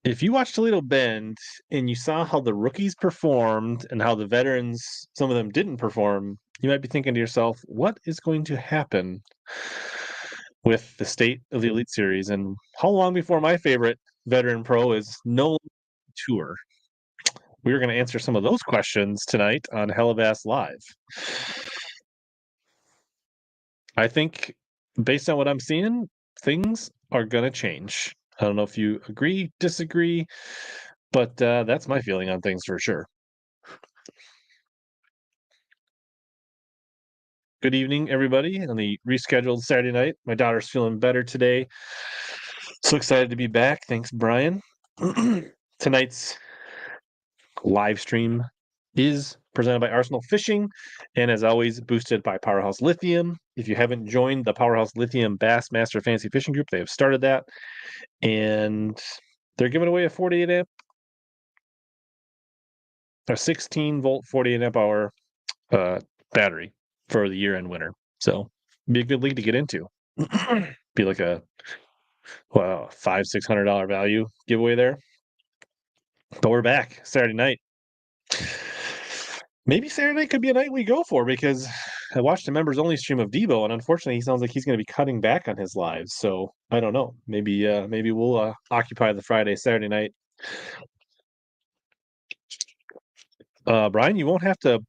If you watched Toledo Bend and you saw how the rookies performed and how the veterans, some of them didn't perform, you might be thinking to yourself, what is going to happen with the state of the Elite Series? And how long before my favorite veteran pro is no longer on tour? We're going to answer some of those questions tonight on HellaBass Live. I think, based on what I'm seeing, things are going to change. I don't know if you agree, disagree, but that's my feeling on things for sure. Good evening, everybody, on the rescheduled Saturday night. My daughter's feeling better today. So excited to be back. Thanks, Brian. Tonight's live stream is presented by Arsenal Fishing, and as always, boosted by Powerhouse Lithium. If you haven't joined the Powerhouse Lithium Bassmaster Fantasy Fishing Group, they have started that, and they're giving away a 48 amp, a 16 volt, 48 amp hour battery for the year-end winner. So, be a good league to get into. Be like a $500-$600 value giveaway there. But we're back Saturday night. Maybe Saturday night could be a night we go for, because I watched a members only stream of Debo, and unfortunately, he sounds like he's going to be cutting back on his lives. So I don't know. Maybe we'll occupy the Friday, Saturday night. Brian, you won't have to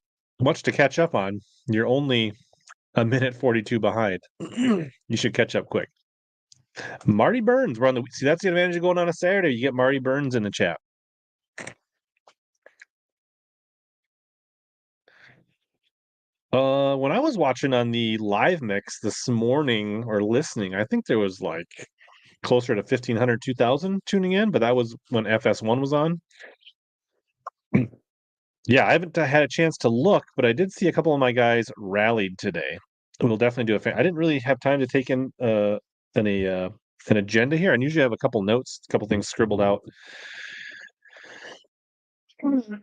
much to catch up on. You're only a minute 42 behind. You should catch up quick. Marty Burns, we're on the see. That's the advantage of going on a Saturday. You get Marty Burns in the chat. When I was watching on the live mix this morning or listening, I think there was like closer to 1,500, 2,000 tuning in, but that was when FS1 was on. Yeah, I haven't had a chance to look, but I did see a couple of my guys rallied today. We'll definitely do a I didn't really have time to take in an agenda here. I usually have a couple notes, a couple things scribbled out. And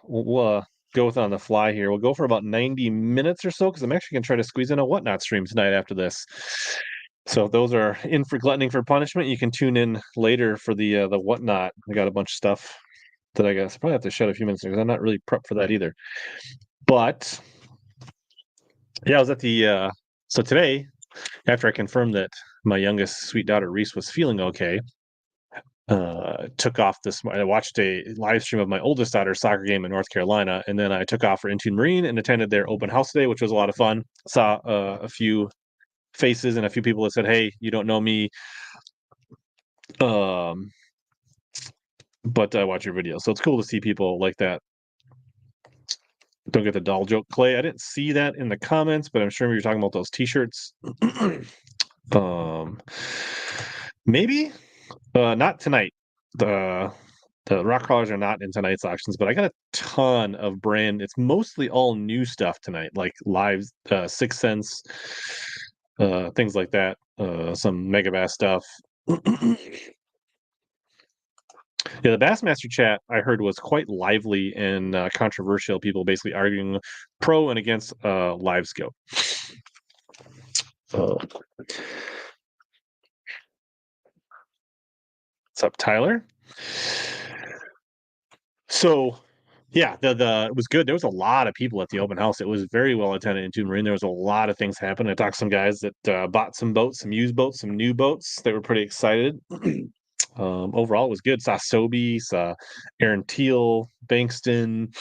we'll go with it on the fly here. We'll go for about 90 minutes or so, because I'm actually gonna try to squeeze in a Whatnot stream tonight after this. So if those are in for gluttoning for punishment, you can tune in later for the Whatnot. I got a bunch of stuff that I guess I probably have to shut a few minutes because I'm not really prepped for that either. But yeah, I was at the so today, after I confirmed that my youngest sweet daughter Reese was feeling okay, took off I watched a live stream of my oldest daughter's soccer game in North Carolina, and then I took off for Intune Marine and attended their open house today, which was a lot of fun. Saw a few faces and a few people that said, "Hey, you don't know me, but I watch your videos." So it's cool to see people like that. Don't get the doll joke, Clay. I didn't see that in the comments, but I'm sure you're talking about those T-shirts. Maybe not tonight. The rock crawlers are not in tonight's auctions, but I got a ton of brand. It's mostly all new stuff tonight, like live 6 Sense, things like that. Some Megabass stuff. Yeah, the Bassmaster chat I heard was quite lively and controversial. People basically arguing pro and against live scope. What's up, Tyler? So, yeah, it was good. There was a lot of people at the open house. It was very well attended in Toon Marine. There was a lot of things happening. I talked to some guys that bought some boats, some used boats, some new boats. They were pretty excited. Overall, it was good. Saw Sobe, saw Aaron Teal, Bankston,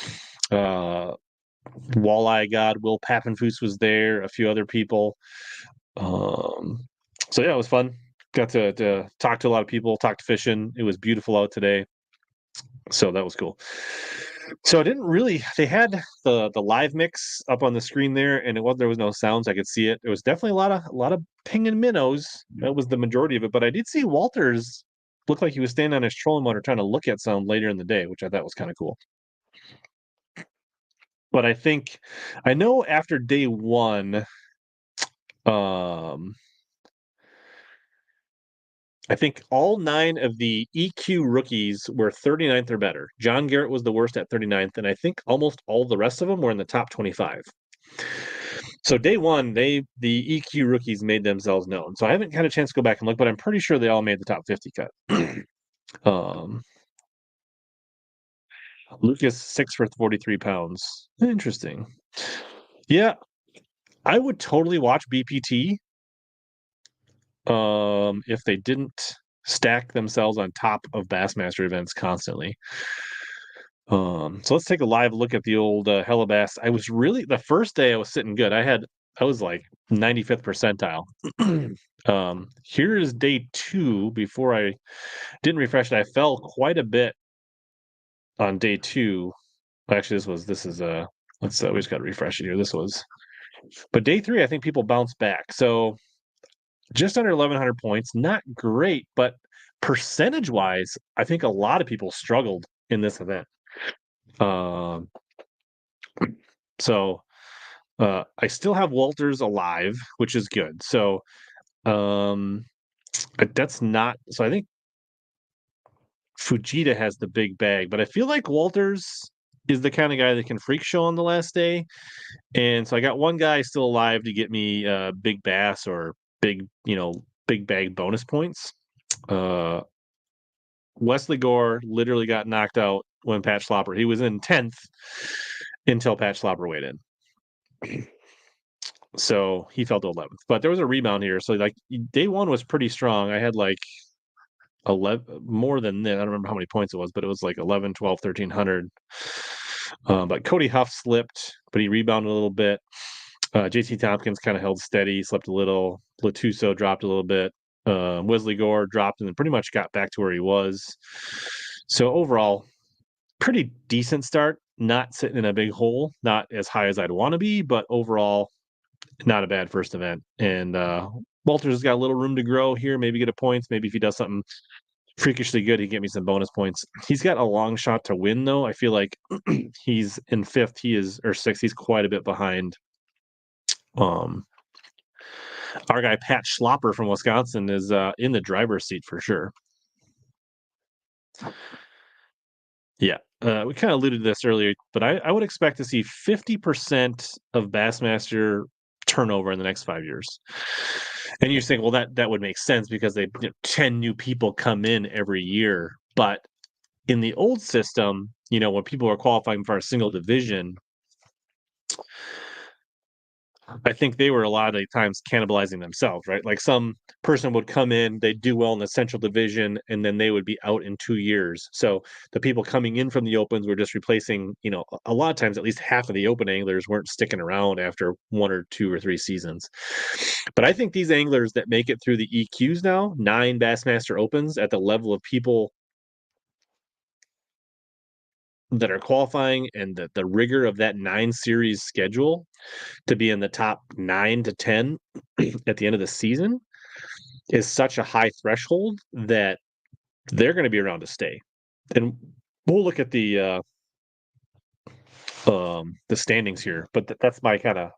Walleye God, Will Pappenfuss was there, a few other people. So yeah, it was fun. Got to talk to a lot of people, talk to fishing. It was beautiful out today. So that was cool. So I didn't really. They had the live mix up on the screen there, and there was no sounds. I could see it. It was definitely a lot of pinging minnows. That was the majority of it. But I did see Walters look like he was standing on his trolling motor trying to look at some later in the day, which I thought was kind of cool. But I know after day one, I think all 9 of the EQ rookies were 39th or better. John Garrett was the worst at 39th, and I think almost all the rest of them were in the top 25. So day one, the EQ rookies made themselves known. So I haven't had a chance to go back and look, but I'm pretty sure they all made the top 50 cut. um, Lucas 6 for 43 pounds. Interesting. Yeah, I would totally watch BPT if they didn't stack themselves on top of Bassmaster events constantly. So let's take a live look at the old HellaBass. I was really the first day I was sitting good. I was like 95th percentile. Here is day two. Before I didn't refresh it, I fell quite a bit on day two. Actually, this is let's we just got to refresh it here. But day three, I think people bounced back. So just under 1,100 points, not great, but percentage wise, I think a lot of people struggled in this event. Um, so I still have Walters alive, which is good. So but that's not. So I think Fujita has the big bag, but I feel like Walters is the kind of guy that can freak show on the last day. And so I got one guy still alive to get me big bass or big bag bonus points. Uh, Wesley Gore literally got knocked out when Pat Schlopper. He was in 10th until Pat Schlopper weighed in. So he fell to 11th. But there was a rebound here. So like day one was pretty strong. I had like 11 more than that. I don't remember how many points it was, but it was like 11, 12, 1300. But Cody Huff slipped, but he rebounded a little bit. JT Tompkins kind of held steady, slept a little. Latuso dropped a little bit. Wesley Gore dropped and then pretty much got back to where he was. So overall, pretty decent start. Not sitting in a big hole, not as high as I'd want to be, but overall, not a bad first event. And Walters has got a little room to grow here. Maybe get a points. Maybe if he does something freakishly good, he'd get me some bonus points. He's got a long shot to win, though. I feel like he's in fifth. He is or sixth. He's quite a bit behind. Our guy Pat Schlopper from Wisconsin is in the driver's seat for sure. Yeah, we kind of alluded to this earlier, but I would expect to see 50% of Bassmaster turnover in the next 5 years. And you're saying, well, that would make sense because 10 new people come in every year. But in the old system, when people are qualifying for a single division, I think they were a lot of the times cannibalizing themselves, right? Like some person would come in, they'd do well in the central division, and then they would be out in 2 years. So the people coming in from the opens were just replacing, a lot of times at least half of the open anglers weren't sticking around after 1 or 2 or 3 seasons. But I think these anglers that make it through the EQs now, 9 Bassmaster Opens at the level of people that are qualifying and the rigor of that 9 series schedule to be in the top 9 to 10 at the end of the season is such a high threshold that they're going to be around to stay. And we'll look at the standings here, but that's my kind of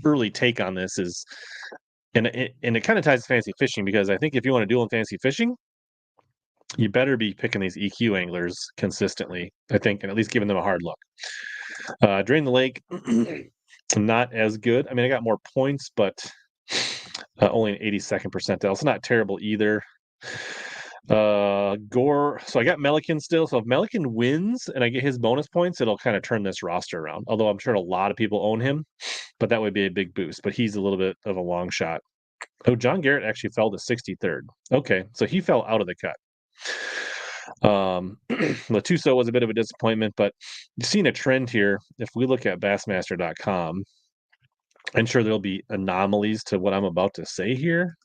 early take on this is, and it kind of ties to fantasy fishing because I think if you want to do in fantasy fishing, you better be picking these EQ anglers consistently, I think, and at least giving them a hard look. Drain the Lake, not as good. I mean, I got more points, but only an 82nd percentile. It's not terrible either. Gore. So I got Melican still. So if Melican wins and I get his bonus points, it'll kind of turn this roster around. Although I'm sure a lot of people own him, but that would be a big boost. But he's a little bit of a long shot. Oh, John Garrett actually fell to 63rd. Okay, so he fell out of the cut. Latuso was a bit of a disappointment, but you've seen a trend here. If we look at Bassmaster.com, I'm sure there'll be anomalies to what I'm about to say here.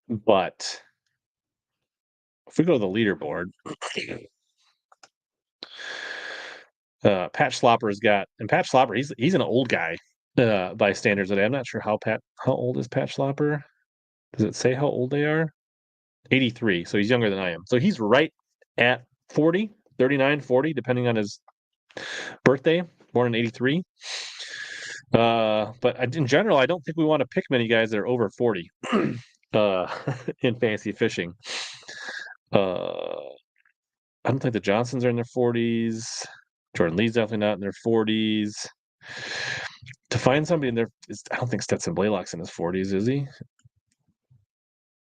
But if we go to the leaderboard, Pat Schlopper's got, and Pat Schlopper, he's an old guy by standards today. I'm not sure how old is Pat Schlopper? Does it say how old they are? 83, so he's younger than I am. So he's right at 40, 39, 40, depending on his birthday, born in 83. But in general, I don't think we want to pick many guys that are over 40 in fantasy fishing. I don't think the Johnsons are in their 40s. Jordan Lee's definitely not in their 40s. To find somebody in there, I don't think Stetson Blaylock's in his 40s, is he?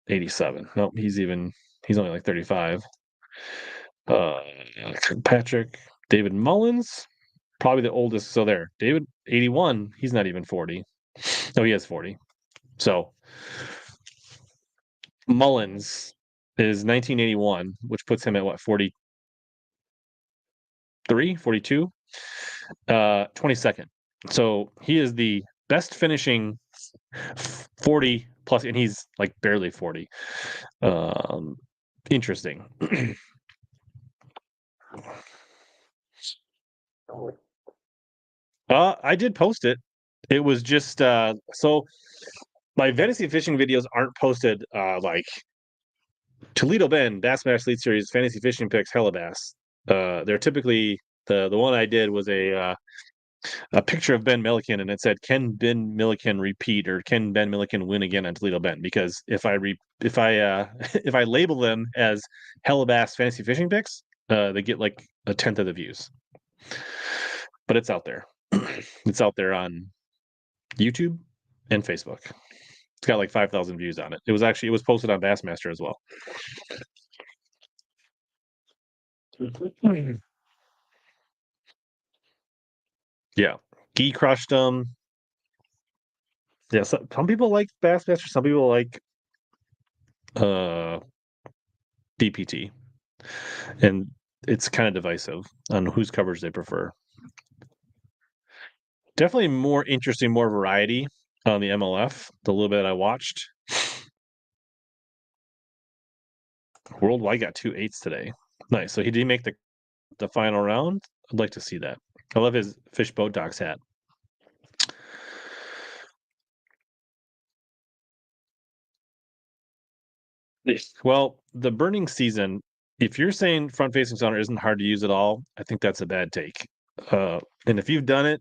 87. Nope, he's only like 35. Uh, Patrick, David Mullins, probably the oldest. So there, David, 81. He's not even 40. No, he has 40. So Mullins is 1981, which puts him at what, 43, 42, 22nd. So he is the best finishing 40 plus, and he's like barely 40. Um, interesting. I did post it. It was just so my fantasy fishing videos aren't posted like Toledo Bend, Bassmaster Elite Series, Fantasy Fishing Picks, HellaBass. They're typically the one I did was a picture of Ben Milliken, and it said, "Can Ben Milliken repeat, or can Ben Milliken win again on Toledo Bend?" Because if I if I label them as HellaBass Fantasy Fishing Picks, they get like a tenth of the views. But it's out there. It's out there on YouTube and Facebook. It's got like 5,000 views on it. It was posted on Bassmaster as well. Yeah, Gee crushed them. Yeah, some people like Bassmaster. Some people like uh DPT, and it's kind of divisive on whose coverage they prefer. Definitely more interesting, more variety on the MLF. The little bit I watched, Worldwide got 2 8s today. Nice. So he did make the final round. I'd like to see that. I love his Fish Boat Docks hat. Well, the burning season, if you're saying front facing sonar isn't hard to use at all, I think that's a bad take. And if you've done it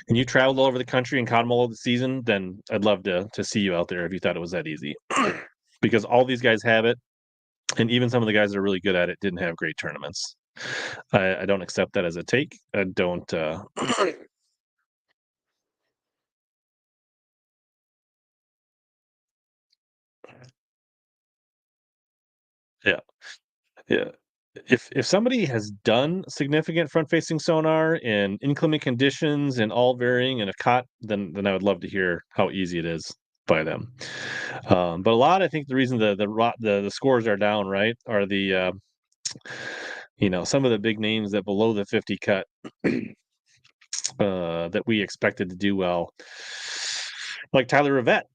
and you traveled all over the country and caught them all over the season, then I'd love to see you out there if you thought it was that easy. Because all these guys have it, and even some of the guys that are really good at it didn't have great tournaments. I don't accept that as a take. I don't. Yeah, yeah. If somebody has done significant front facing sonar in inclement conditions and all varying and a caught, then I would love to hear how easy it is by them. But a lot, I think the reason the scores are down, right, are the some of the big names that below the 50 cut that we expected to do well, like Tyler Rivette.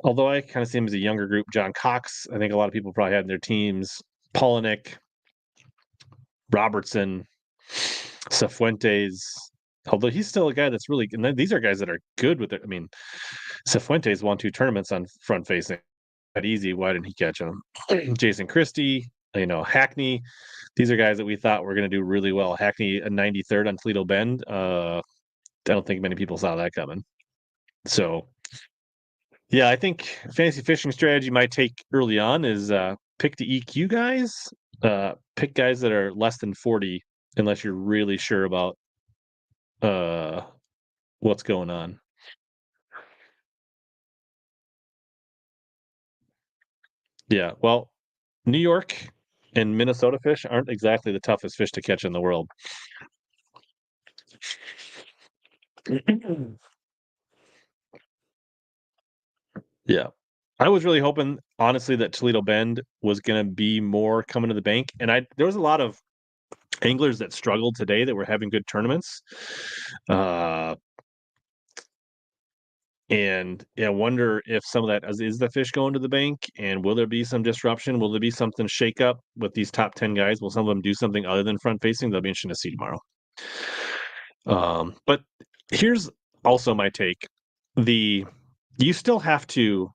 Although I kind of see him as a younger group, John Cox, I think a lot of people probably had in their teams. Polinick, Robertson, Cifuentes. Although he's still a guy that's really, and these are guys that are good with it. I mean, Cifuentes won 2 tournaments on front facing. That easy. Why didn't he catch him? Jason Christie, Hackney. These are guys that we thought were going to do really well. Hackney, a 93rd on Toledo Bend. I don't think many people saw that coming. So, yeah, I think fantasy fishing strategy my take early on is pick the EQ guys, pick guys that are less than 40, unless you're really sure about uh, what's going on. Yeah, well, New York and Minnesota fish aren't exactly the toughest fish to catch in the world. Yeah. I was really hoping, honestly, that Toledo Bend was going to be more coming to the bank. And there was a lot of anglers that struggled today that were having good tournaments. Uh, and yeah, I wonder if some of that is the fish going to the bank, and will there be some disruption? Will there be something shake up with these top 10 guys? Will some of them do something other than front facing? That'll be interesting to see tomorrow. But here's also my take. You still have to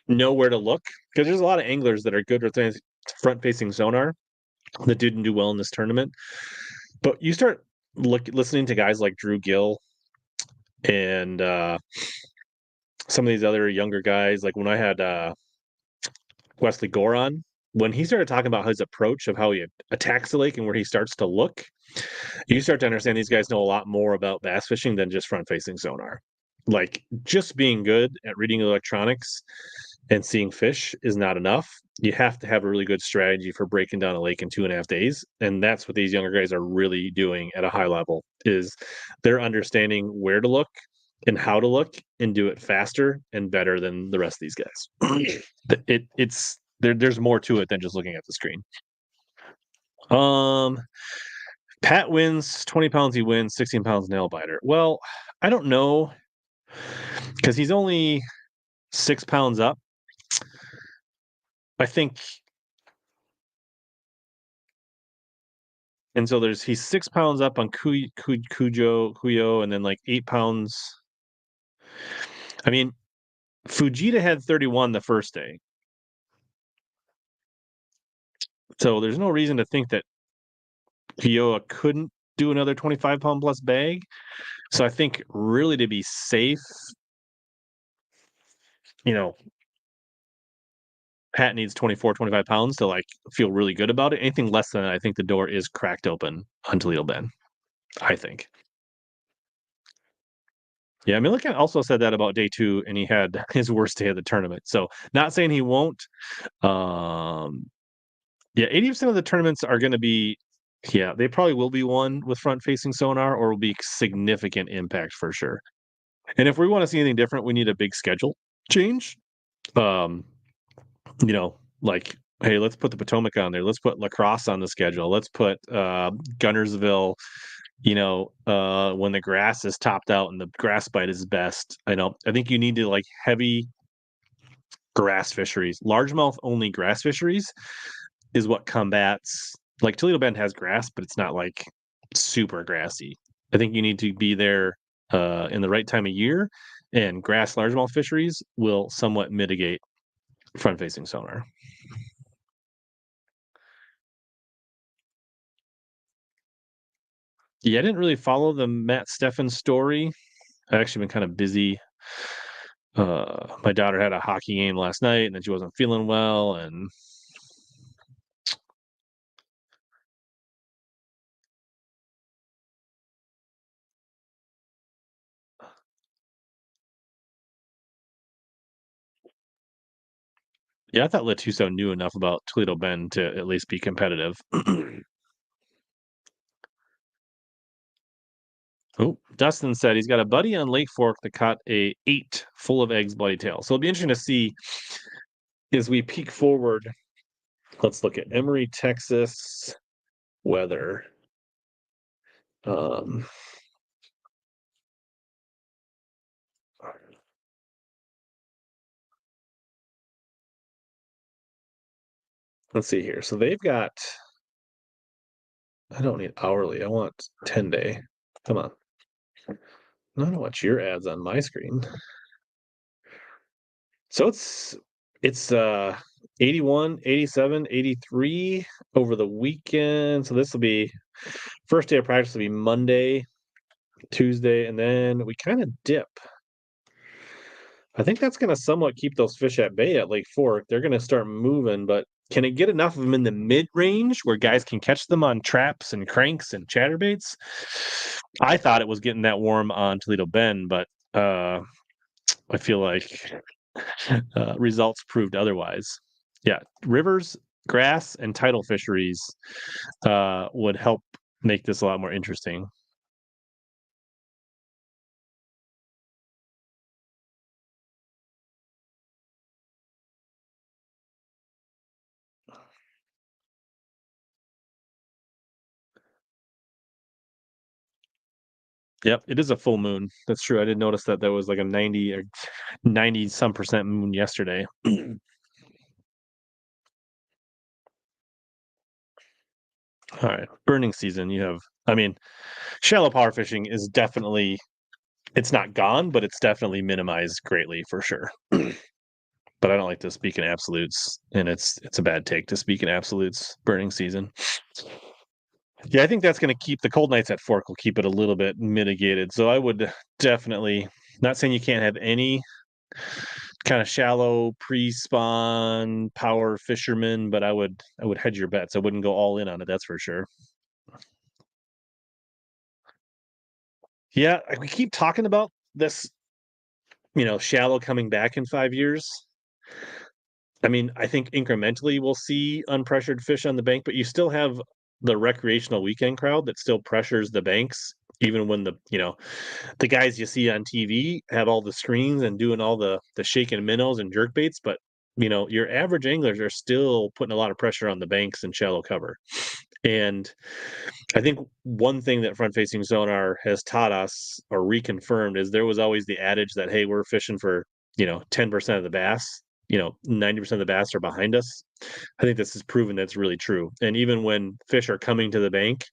know where to look, because there's a lot of anglers that are good with front facing sonar that didn't do well in this tournament. But you start listening to guys like Drew Gill and some of these other younger guys, like when I had Wesley Gore on, when he started talking about his approach of how he attacks the lake and where he starts to look, you start to understand these guys know a lot more about bass fishing than just front facing sonar. Like just being good at reading electronics and seeing fish is not enough. You have to have a really good strategy for breaking down a lake in 2.5 days. And that's what these younger guys are really doing at a high level is they're understanding where to look and how to look and do it faster and better than the rest of these guys. There's more to it than just looking at the screen. Um Pat wins 20 pounds, he wins 16 pounds nail biter. Well, I don't know because he's only 6 pounds up. I think, and so he's 6 pounds up on Cuyo, and then like 8 pounds. I mean, Fujita had 31 the first day. So there's no reason to think that Kiowa couldn't do another 25-pound plus bag. So I think really to be safe, you know, Pat needs 24, 25 pounds to like feel really good about it. Anything less than that, I think the door is cracked open on Toledo Bend. I think. Yeah, I mean, Milliken also said that about day two, and he had his worst day of the tournament. So, not saying he won't. Um, yeah, 80% of the tournaments are going to be, yeah, they probably will be won with front-facing sonar, or will be significant impact for sure. And if we want to see anything different, we need a big schedule change. Um, like, hey, let's put the Potomac on there. Let's put Lacrosse on the schedule. Let's put Gunnersville, when the grass is topped out and the grass bite is best. I think you need to like heavy grass fisheries. Largemouth only grass fisheries is what combats, like Toledo Bend has grass, but it's not like super grassy. I think you need to be there in the right time of year, and grass largemouth fisheries will somewhat mitigate front facing sonar. Yeah, I didn't really follow the Matt Steffen story. I've actually been kind of busy. My daughter had a hockey game last night, and then she wasn't feeling well, and yeah, I thought Latuso knew enough about Toledo Bend to at least be competitive. Oh, Dustin said he's got a buddy on Lake Fork that caught a 8 full of eggs bloody tail. So it'll be interesting to see as we peek forward. Let's look at Emory, Texas weather. Um, let's see here. So they've got. I don't need hourly. I want 10-day. Come on. I don't want your ads on my screen. So it's 81, 87, 83 over the weekend. So this will be first day of practice will be Monday, Tuesday, and then we kind of dip. I think that's going to somewhat keep those fish at bay at Lake Fork. They're going to start moving, but can it get enough of them in the mid range where guys can catch them on traps and cranks and chatterbaits? I thought it was getting that warm on Toledo Bend, but I feel like results proved otherwise. Yeah, rivers, grass, and tidal fisheries would help make this a lot more interesting. Yep, it is a full moon. That's true. I did notice that there was like a 90 or 90 some percent moon yesterday. All right, burning season. I mean, shallow power fishing is definitely, it's not gone, but it's definitely minimized greatly for sure. But I don't like to speak in absolutes, and it's a bad take to speak in absolutes. Burning season. Yeah, I think that's going to keep the cold nights at Fork will keep it a little bit mitigated. So I would definitely, not saying you can't have any kind of shallow pre-spawn power fisherman, but I would hedge your bets. I wouldn't go all in on it, that's for sure. Yeah, we keep talking about this, shallow coming back in 5 years. I mean, I think incrementally we'll see unpressured fish on the bank, but you still have the recreational weekend crowd that still pressures the banks, even when the guys you see on TV have all the screens and doing all the shaking minnows and jerk baits, but your average anglers are still putting a lot of pressure on the banks and shallow cover. And I think one thing that front facing sonar has taught us or reconfirmed is there was always the adage that, hey, we're fishing for, 10% of the bass, 90% of the bass are behind us. I think this has proven that's really true. And even when fish are coming to the bank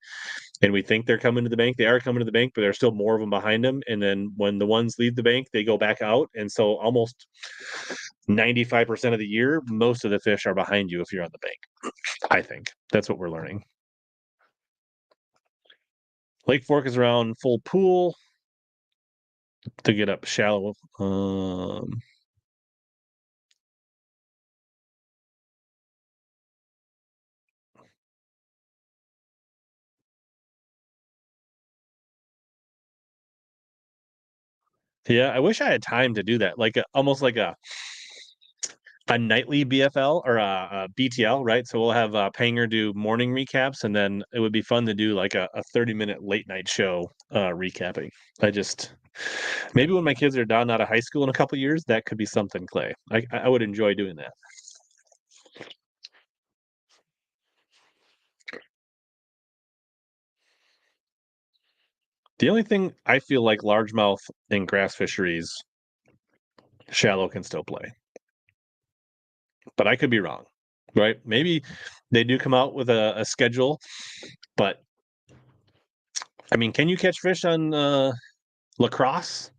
and we think they're coming to the bank, they are coming to the bank, but there's still more of them behind them. And then when the ones leave the bank, they go back out. And so almost 95% of the year, most of the fish are behind you if you're on the bank. I think that's what we're learning. Lake Fork is around full pool to get up shallow. Yeah, I wish I had time to do that. Like almost like a nightly BFL or a BTL, right? So we'll have Panger do morning recaps, and then it would be fun to do like a 30-minute late night show recapping. I just maybe when my kids are down out of high school in a couple years, that could be something, Clay. I would enjoy doing that. The only thing I feel like largemouth in grass fisheries, shallow can still play, but I could be wrong, right? Maybe they do come out with a schedule, but I mean, can you catch fish on lacrosse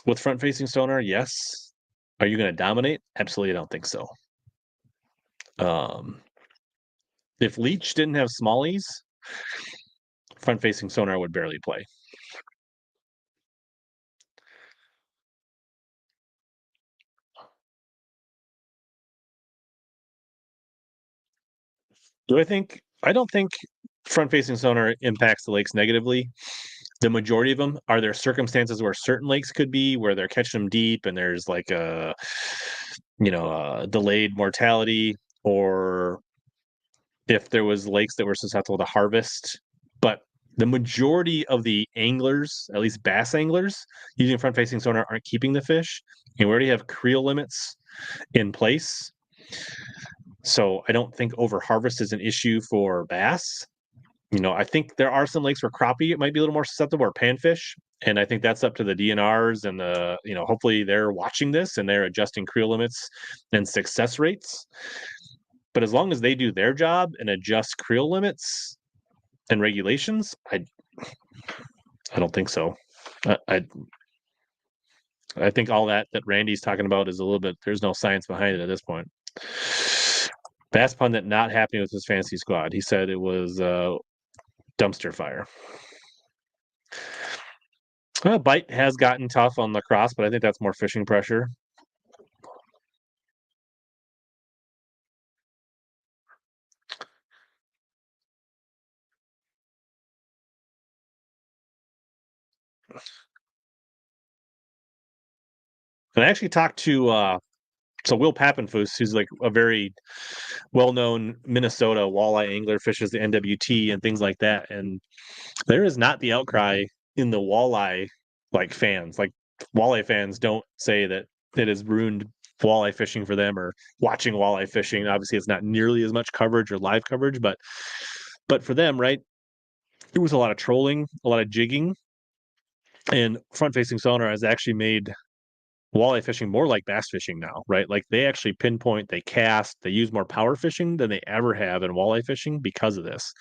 with front facing sonar? Yes. Are you going to dominate? Absolutely, I don't think so. Um, if Leech didn't have smallies, front facing sonar would barely play. I don't think front facing sonar impacts the lakes negatively. The majority of them, are there circumstances where certain lakes could be where they're catching them deep and there's like a delayed mortality, or if there was lakes that were susceptible to harvest. But the majority of the anglers, at least bass anglers, using front facing sonar aren't keeping the fish. And we already have creel limits in place. So I don't think over harvest is an issue for bass. I think there are some lakes where crappie it might be a little more susceptible, or panfish. And I think that's up to the DNRs and hopefully they're watching this and they're adjusting creel limits and success rates. But as long as they do their job and adjust creel limits and regulations, I don't think so. I think all that Randy's talking about is a little bit. There's no science behind it at this point. Bass pundit not happy with his fantasy squad. He said it was dumpster fire. Bite has gotten tough on lacrosse, but I think that's more fishing pressure. And I actually talked to Will Pappenfuss, who's like a very well-known Minnesota walleye angler, fishes the NWT and things like that. And there is not the outcry in the walleye fans. Like walleye fans don't say that it has ruined walleye fishing for them or watching walleye fishing. Obviously, it's not nearly as much coverage or live coverage, but for them, right? It was a lot of trolling, a lot of jigging, and front-facing sonar has actually made walleye fishing more like bass fishing now, right? Like they actually pinpoint, they cast, they use more power fishing than they ever have in walleye fishing because of this.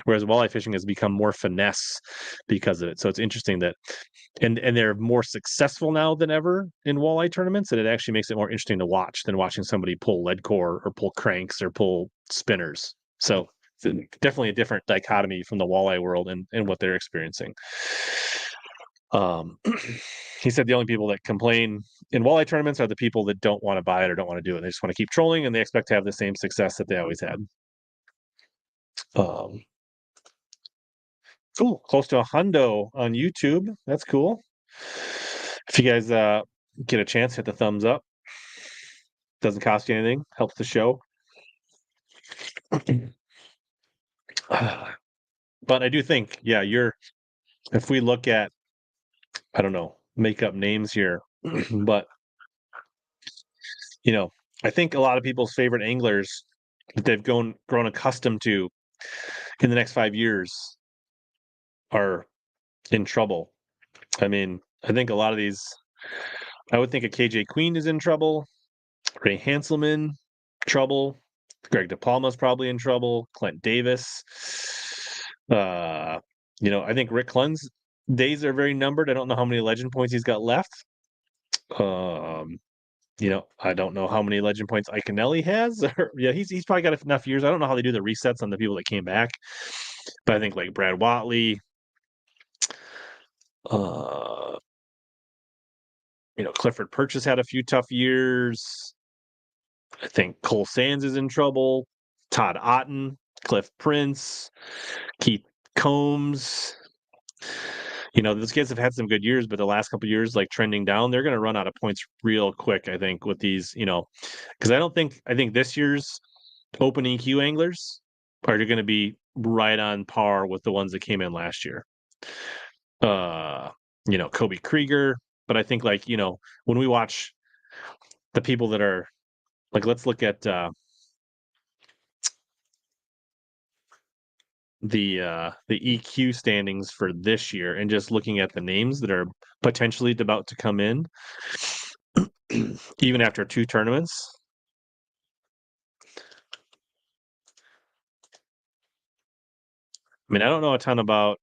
Whereas walleye fishing has become more finesse because of it. So it's interesting that and they're more successful now than ever in walleye tournaments, and it actually makes it more interesting to watch than watching somebody pull lead core or pull cranks or pull spinners. So definitely a different dichotomy from the walleye world and what they're experiencing. Um, he said the only people that complain in walleye tournaments are the people that don't want to buy it or don't want to do it. They just want to keep trolling and they expect to have the same success that they always had. Um, cool. Close to a hundo on YouTube. That's cool. If you guys get a chance, hit the thumbs up. Doesn't cost you anything. Helps the show. But I do think, yeah, if we look at, I don't know, make up names here, but you know, I think a lot of people's favorite anglers that they've grown accustomed to in the next 5 years are in trouble. I mean, I think a lot of these, I would think a KJ Queen is in trouble, Ray Hanselman, trouble, Greg DePalma's probably in trouble, Clint Davis. Uh, I think Rick Clunn's days are very numbered. I don't know how many legend points he's got left. Um, I don't know how many legend points Iconelli has. Yeah, he's probably got enough years. I don't know how they do the resets on the people that came back, but I think like Brad Watley, uh, Clifford Purchase had a few tough years. I think Cole Sands is in trouble. Todd Otten, Cliff Prince, Keith Combs. Those kids have had some good years, but the last couple years, like trending down, they're going to run out of points real quick. I think with these, because I think this year's open EQ anglers are going to be right on par with the ones that came in last year. Uh, Kobe Krieger, but I think when we watch the people that are like, let's look at the EQ standings for this year and just looking at the names that are potentially about to come in, even after 2 tournaments. I mean, I don't know a ton about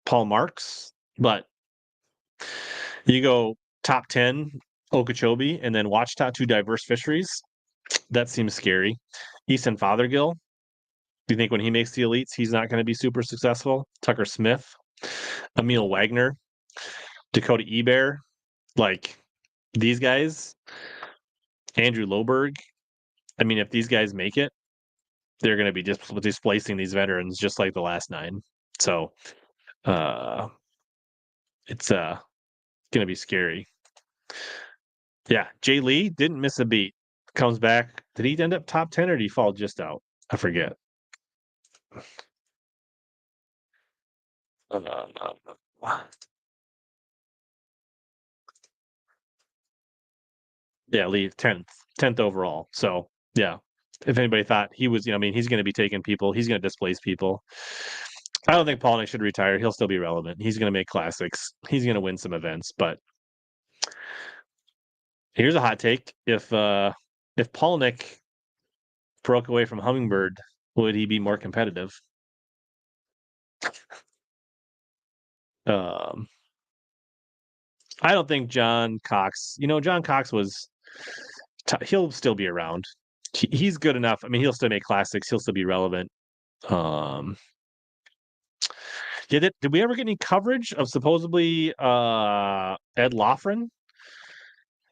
Paul Marks, but you go top 10 Okeechobee and then watch top 2 diverse fisheries. That seems scary. Easton Fothergill, do you think when he makes the elites, he's not going to be super successful? Tucker Smith, Emil Wagner, Dakota Eber, like these guys, Andrew Loberg. I mean, if these guys make it, they're going to be just displacing these veterans just like the last 9. So it's going to be scary. Yeah, Jay Lee didn't miss a beat. Comes back. Did he end up top 10 or did he fall just out? I forget. Yeah, Lee 10th overall. So yeah, if anybody thought he was, I mean, he's going to be taking people, he's going to displace people. I don't think Palnick should retire. He'll still be relevant. He's going to make classics. He's going to win some events. But here's a hot take: if Palnick broke away from Hummingbird, would he be more competitive? Um, I don't think John Cox. John Cox was. He'll still be around. He's good enough. I mean, he'll still make classics. He'll still be relevant. Um, did we ever get any coverage of supposedly Ed Lofren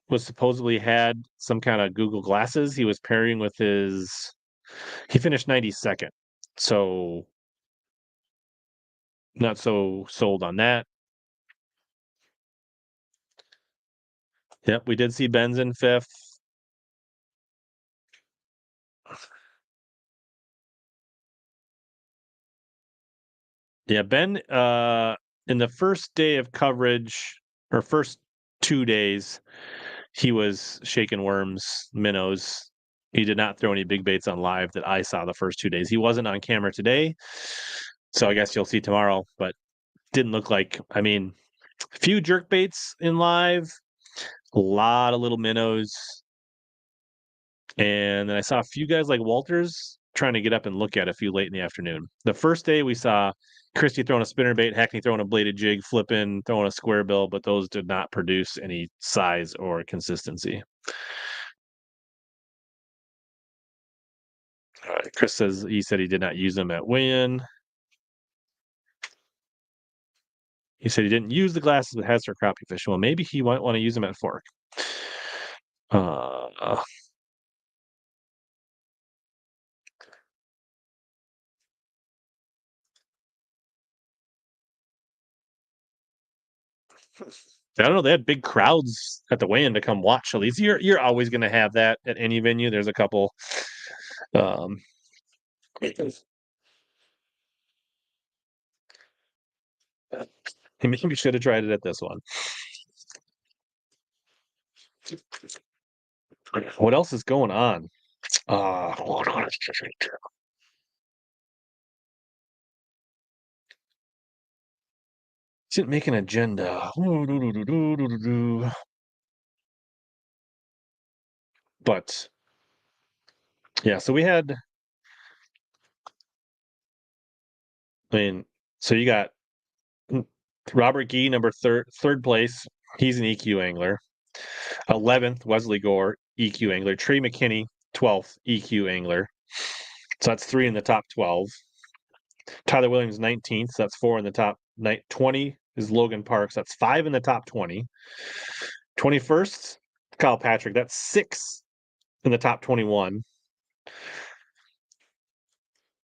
was supposedly had some kind of Google glasses he was pairing with his. He finished 92nd, so not so sold on that. Yep, we did see Ben's in 5th. Yeah, Ben, in the first day of coverage, or first 2 days, he was shaking worms, minnows. He did not throw any big baits on live that I saw the first 2 days. He wasn't on camera today, so I guess you'll see tomorrow, but didn't look like, I mean, a few jerk baits in live, a lot of little minnows. And then I saw a few guys like Walters trying to get up and look at a few late in the afternoon. The first day we saw Christie throwing a spinnerbait, Hackney throwing a bladed jig, flipping, throwing a square bill, but those did not produce any size or consistency. All right, Chris says he said he did not use them at weigh-in. He said he didn't use the glasses but has for crappie fishing. Well, maybe he might want to use them at fork. Uh, I don't know. They had big crowds at the weigh-in to come watch. At least you're always going to have that at any venue. There's a couple. Um, he maybe should have tried it at this one. What else is going on? Hold on. Didn't make an agenda. But yeah, so we had. I mean, so you got Robert Gee, number third place. He's an EQ angler. 11th, Wesley Gore, EQ angler. Trey McKinney, 12th, EQ angler. So that's 3 in the top 12. Tyler Williams, 19th. So that's 4 in the top 20 is Logan Parks. That's 5 in the top 20. 21st, Kyle Patrick. That's 6 in the top 21.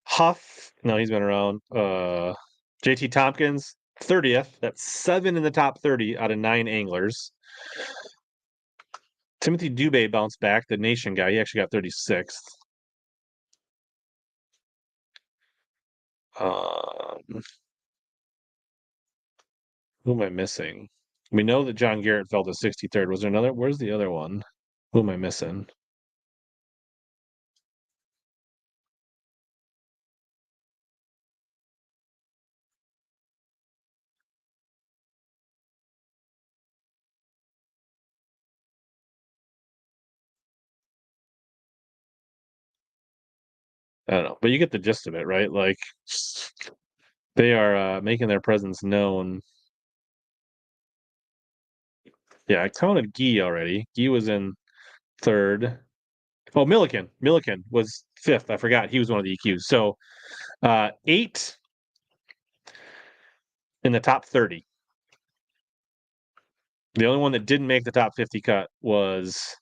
Huff, no, he's been around. JT Tompkins, 30th. That's 7 in the top 30 out of 9 anglers. Timothy Dubé bounced back, the Nation guy. He actually got 36th. Who am I missing? We know that John Garrett fell to 63rd. Was there another? Where's the other one? Who am I missing? I don't know, but you get the gist of it, right? Like they are making their presence known. Yeah, I counted Gee already. Gee was in third. Oh, Milliken. Milliken was fifth. I forgot he was one of the EQs. So 8 in the top 30. The only one that didn't make the top 50 cut was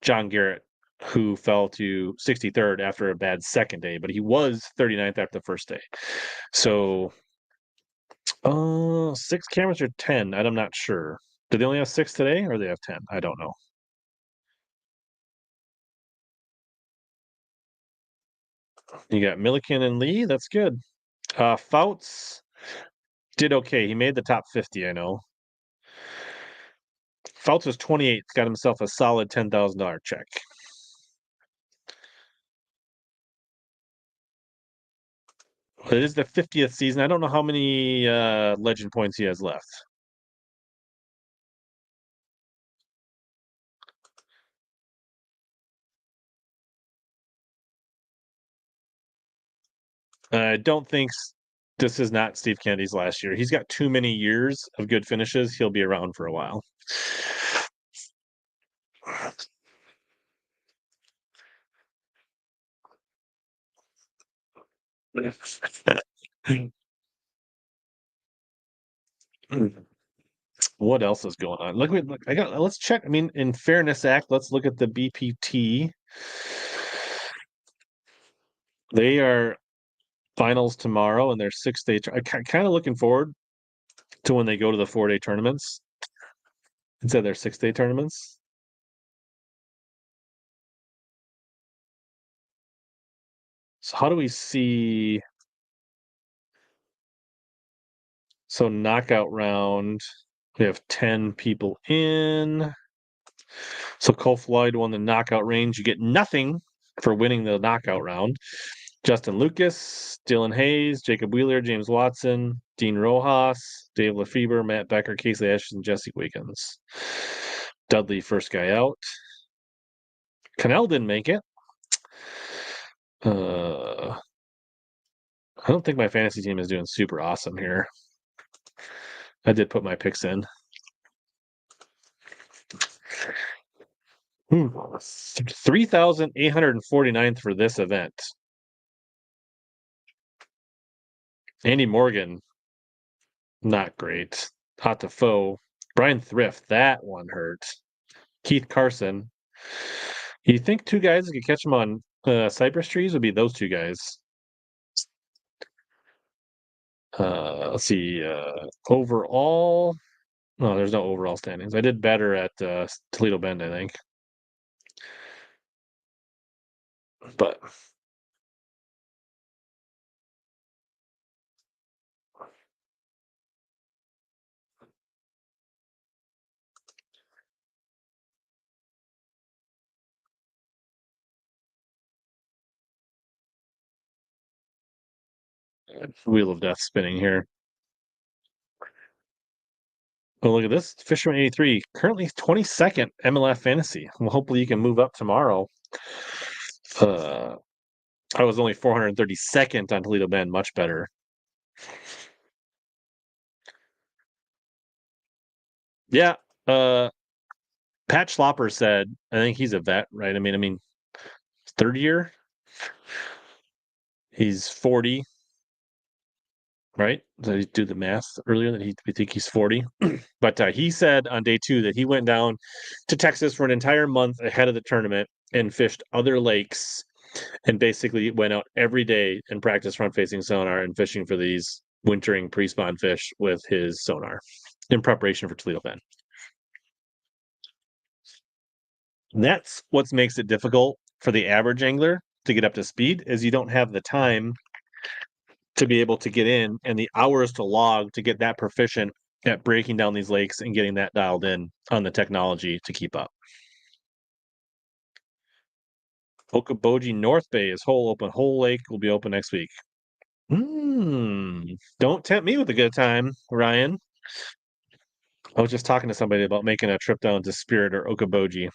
John Garrett, who fell to 63rd after a bad second day, but he was 39th after the first day. So 6 cameras or 10? I'm not sure. Do they only have 6 today or they have 10? I don't know. You got Milliken and Lee. That's good. Fouts did okay. He made the top 50, I know. Fouts was 28th, got himself a solid $10,000 check. It is the 50th season. I don't know how many legend points he has left. I don't think this is not Steve Kennedy's last year. He's got too many years of good finishes. He'll be around for a while. What else is going on? Look, let's check. I mean, in Fairness Act, let's look at the BPT. They are finals tomorrow, and they're 6-day. I'm kind of looking forward to when they go to the 4-day tournaments instead of their 6-day tournaments. So how do we see? So knockout round, we have 10 people in. So Cole Floyd won the knockout range. You get nothing for winning the knockout round. Justin Lucas, Dylan Hayes, Jacob Wheeler, James Watson, Dean Rojas, Dave Lefebvre, Matt Becker, Casey Ashes, and Jesse Wiggins. Dudley, first guy out. Cannell didn't make it. I don't think my fantasy team is doing super awesome here. I did put my picks in. 3,849th for this event. Andy Morgan Not great. Hot to foe. Brian Thrift, that one hurt. Keith Carson. You think two guys that could catch him on cypress trees would be those two guys? Let's see. Overall, no, there's no overall standings. I did better at Toledo Bend, I think. But Wheel of Death spinning here. Oh, look at this. Fisherman 83, currently 22nd MLF Fantasy. Well, hopefully you can move up tomorrow. Uh, I was only 432nd on Toledo Bend, much better. Yeah. Pat Schlopper said, I think he's a vet, right? I mean, third year. He's 40, right? Did I do the math earlier that we think he's 40? But he said on day 2 that he went down to Texas for an entire month ahead of the tournament and fished other lakes and basically went out every day and practiced front-facing sonar and fishing for these wintering pre-spawn fish with his sonar in preparation for Toledo Bend. And that's what makes it difficult for the average angler to get up to speed is you don't have the time to be able to get in and the hours to log to get that proficient at breaking down these lakes and getting that dialed in on the technology to keep up. Okoboji North Bay is whole open. Whole lake will be open next week. Don't tempt me with a good time, Ryan. I was just talking to somebody about making a trip down to Spirit or Okoboji.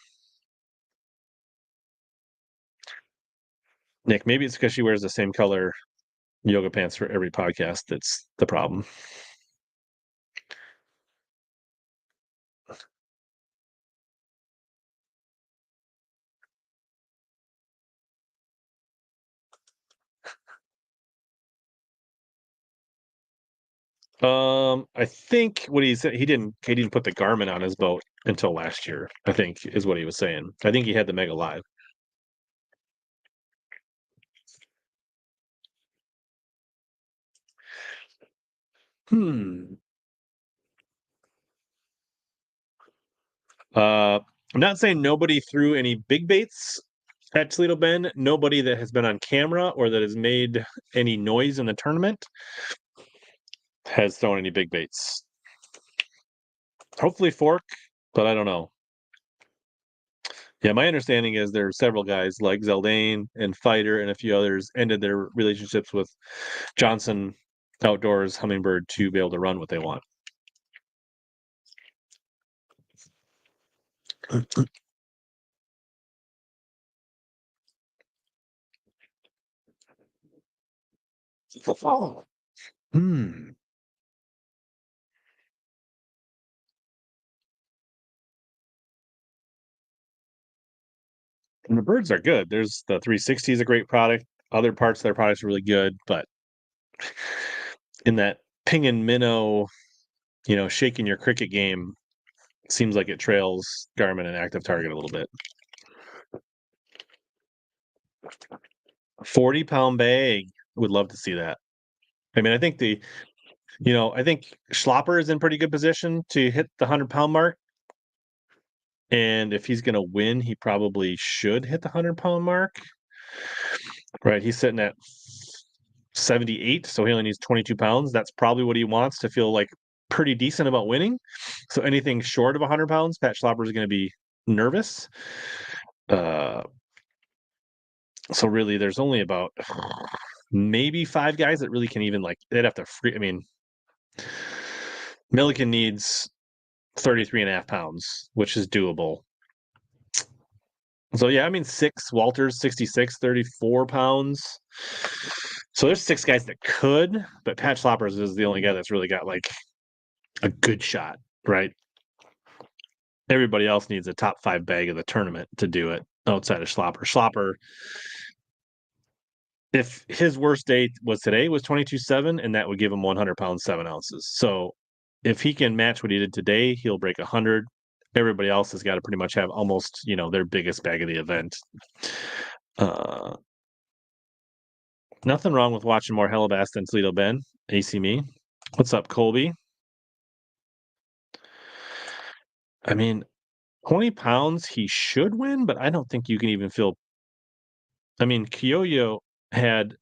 Nick, maybe it's because she wears the same color yoga pants for every podcast. That's the problem. I think what he said he didn't put the Garmin on his boat until last year, I think is what he was saying. I think he had the Mega Live. Hmm. I'm not saying nobody threw any big baits at Toledo Bend. Nobody that has been on camera or that has made any noise in the tournament has thrown any big baits. Hopefully fork, but I don't know. Yeah, my understanding is there are several guys like Zeldane and Fighter and a few others ended their relationships with Johnson Outdoors Humminbird to be able to run what they want. Hmm. And the birds are good. There's the 360 is a great product. Other parts of their products are really good, but in that ping and minnow, shaking your cricket game, seems like it trails Garmin and Active Target a little bit. 40-pound bag. Would love to see that. I mean, I think I think Schlopper is in pretty good position to hit the 100-pound mark. And if he's going to win, he probably should hit the 100-pound mark. Right. He's sitting at 78, so he only needs 22 pounds. That's probably what he wants to feel like pretty decent about winning. So anything short of 100 pounds, Pat Schlopper is going to be nervous. Uh, so really, there's only about maybe 5 guys that really can even they'd have to free. I mean, Milliken needs 33 and a half pounds, which is doable. So yeah, I mean, 6 Walters, 66, 34 pounds. So there's 6 guys that could, but Pat Schloppers is the only guy that's really got a good shot, right? Everybody else needs a top 5 bag of the tournament to do it outside of Schlopper. Schlopper, if his worst day was today was 22.7, and that would give him 100 pounds, 7 ounces. So if he can match what he did today, he'll break 100. Everybody else has got to pretty much have almost, their biggest bag of the event. Uh, Nothing wrong with watching more HellaBass than Toledo Ben. AC me. What's up, Colby? I mean, 20 pounds, he should win, but I don't think you can even feel. I mean, Kyoyo had.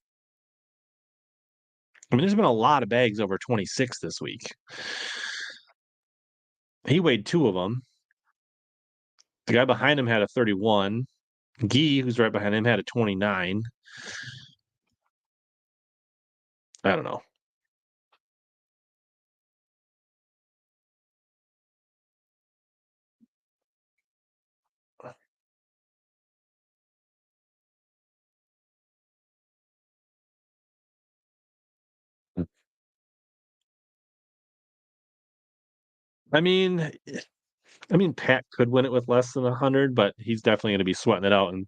I mean, there's been a lot of bags over 26 this week. He weighed two of them. The guy behind him had a 31. Guy, who's right behind him, had a 29. I don't know. I mean, Pat could win it with less than 100, but he's definitely going to be sweating it out, and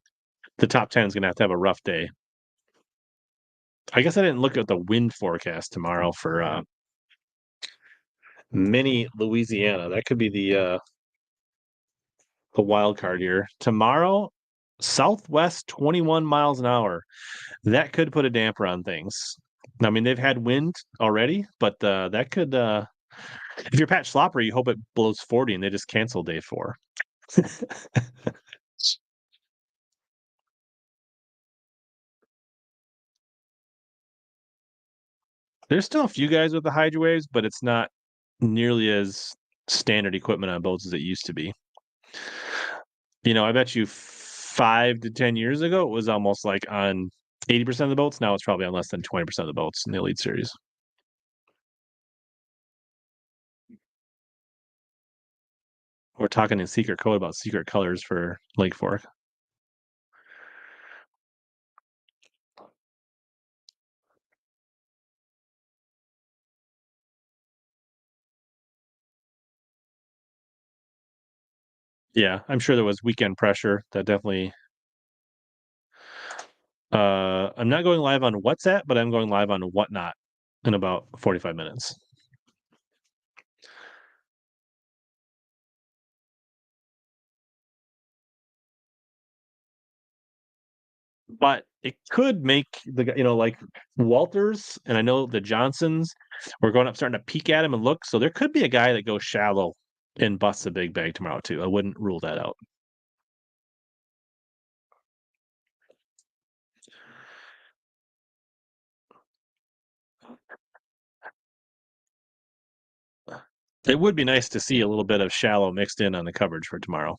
the top 10 is going to have a rough day. I guess I didn't look at the wind forecast tomorrow for mini Louisiana. That could be the wild card here. Tomorrow, southwest 21 miles an hour. That could put a damper on things. I mean, they've had wind already, but that could. If you're Pat Schlopper, you hope it blows 40 and they just cancel day 4. There's still a few guys with the Hydro Waves, but it's not nearly as standard equipment on boats as it used to be. I bet you 5 to 10 years ago, it was almost like on 80% of the boats. Now it's probably on less than 20% of the boats in the Elite Series. We're talking in secret code about secret colors for Lake Fork. Yeah, I'm sure there was weekend pressure that definitely. I'm not going live on WhatsApp, but I'm going live on Whatnot in about 45 minutes. But it could make like Walters, and I know the Johnsons were going up, starting to peek at him and look. So there could be a guy that goes shallow and busts a big bag tomorrow too. I wouldn't rule that out. It would be nice to see a little bit of shallow mixed in on the coverage for tomorrow.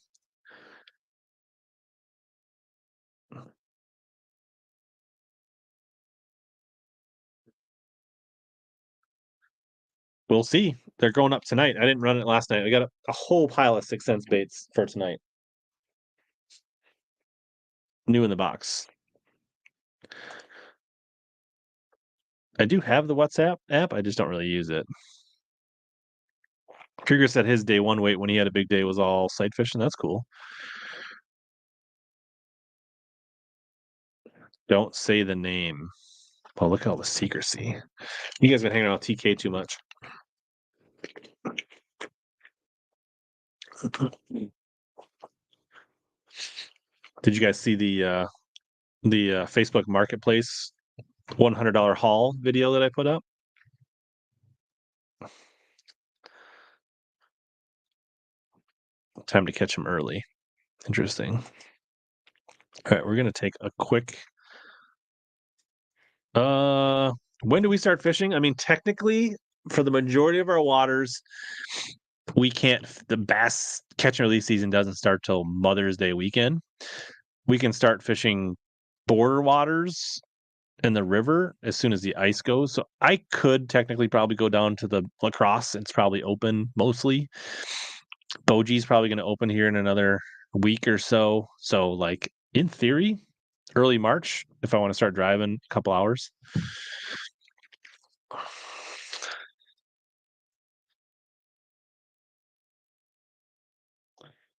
We'll see. They're going up tonight. I didn't run it last night. I got a whole pile of 6 cents baits for tonight. New in the box. I do have the WhatsApp app. I just don't really use it. Krieger said his day one weight when he had a big day was all sight fishing. That's cool. Don't say the name. Oh, look at all the secrecy. You guys been hanging around with TK too much. Did you guys see the Facebook Marketplace $100 haul video that I put up? Time to catch them early. Interesting. All right, we're gonna take a quick. Uh, when do we start fishing? I mean, technically, for the majority of our waters, we can't. The bass catch and release season doesn't start till Mother's Day weekend. We can start fishing border waters in the river as soon as the ice goes. So I could technically probably go down to the Lacrosse. It's probably open mostly. Bogey's probably going to open here in another week or so. So, like, in theory, early March, if I want to start driving a couple hours.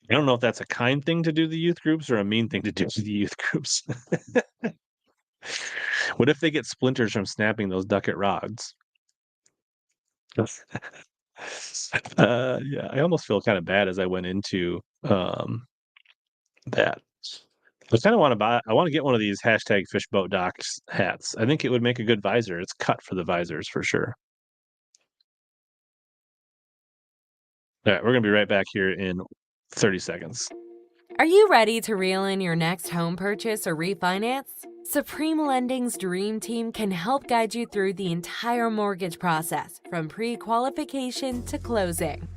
I don't know if that's a kind thing to do to the youth groups or a mean thing to do to the youth groups. What if they get splinters from snapping those ducket rods? Yeah, I almost feel kinda bad as I went into, that. I kinda wanna get one of these hashtag #fishboat docks hats. I think it would make a good visor. It's cut for the visors for sure. Alright, we're gonna be right back here in 30 seconds. Are you ready to reel in your next home purchase or refinance? Supreme Lending's Dream Team can help guide you through the entire mortgage process, from pre-qualification to closing.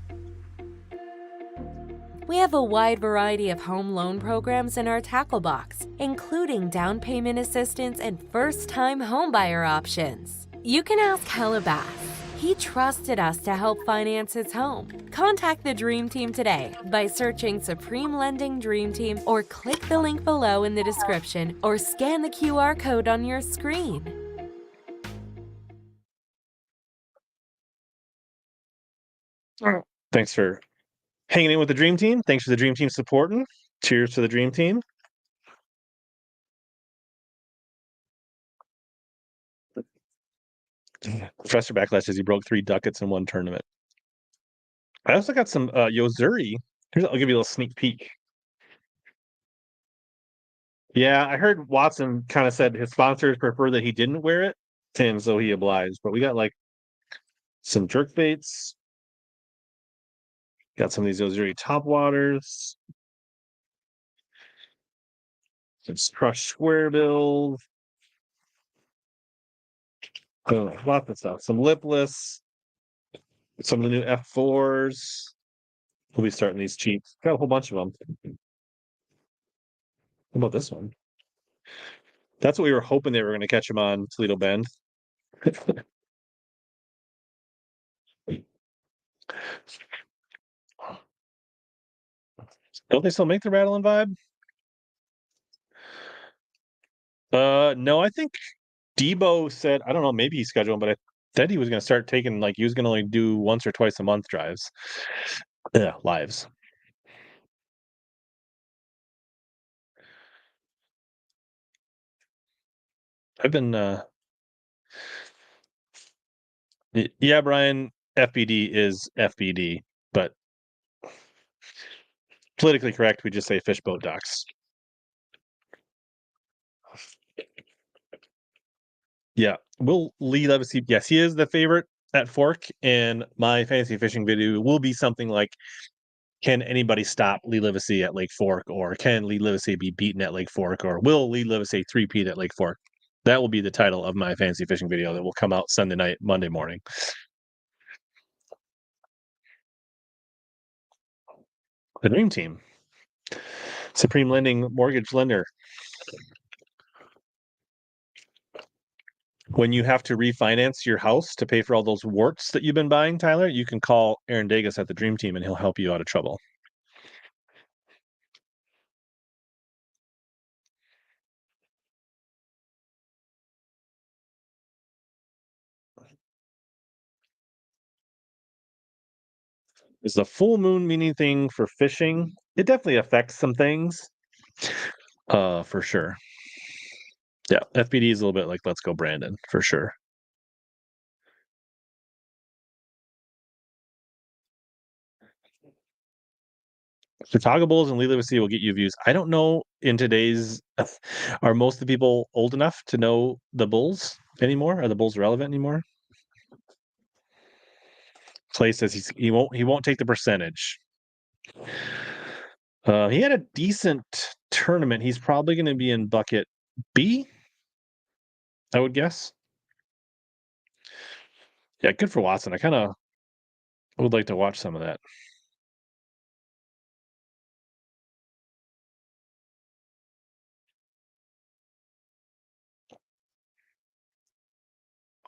We have a wide variety of home loan programs in our tackle box, including down payment assistance and first-time homebuyer options. You can ask HellaBass. He trusted us to help finance his home. Contact the Dream Team today by searching Supreme Lending Dream Team, or click the link below in the description, or scan the QR code on your screen. Thanks for hanging in with the dream team. Thanks for the dream team supporting. Cheers to the dream team. Professor Backlash says he broke 3 ducats in one tournament. I also got some Yozuri. I'll give you a little sneak peek. Yeah, I heard Watson kind of said his sponsors prefer that he didn't wear it, and so he obliged. But we got like some jerk baits. Got some of these Yozuri top waters. Some crushed square bills. Oh, lots of stuff. Some lipless. Some of the new F4s. We'll be starting these cheap. Got a whole bunch of them. How about this one? That's what we were hoping they were going to catch him on Toledo Bend. Don't they still make the Rattle and Vibe? No, I think Debo said, I don't know, maybe he scheduled him, but I said he was going to start taking, like, he was going to only do once or twice a month drives. Yeah, lives. I've been, yeah, Brian, FBD is FBD, but politically correct, we just say fishboat docks. Yeah, will Lee Levacy, yes, he is the favorite at Fork, and my fantasy fishing video will be something like, can anybody stop Lee Livesey at Lake Fork, or can Lee Livesey be beaten at Lake Fork, or will Lee Livesey three-peat at Lake Fork? That will be the title of my fantasy fishing video that will come out Sunday night, Monday morning. The Dream Team. Supreme Lending Mortgage Lender. When you have to refinance your house to pay for all those warts that you've been buying, Tyler, you can call Aaron Dagus at the Dream Team and he'll help you out of trouble. Is the full moon mean anything for fishing? It definitely affects some things. For sure. Yeah, FBD is a little bit like Let's Go Brandon, for sure. Chicago Bulls and Lee Livesey will get you views. I don't know in today's are most of the people old enough to know the Bulls anymore? Are the Bulls relevant anymore? Clay says he won't take the percentage. He had a decent tournament. He's probably going to be in bucket B, I would guess. Yeah, good for Watson. I kind of would like to watch some of that.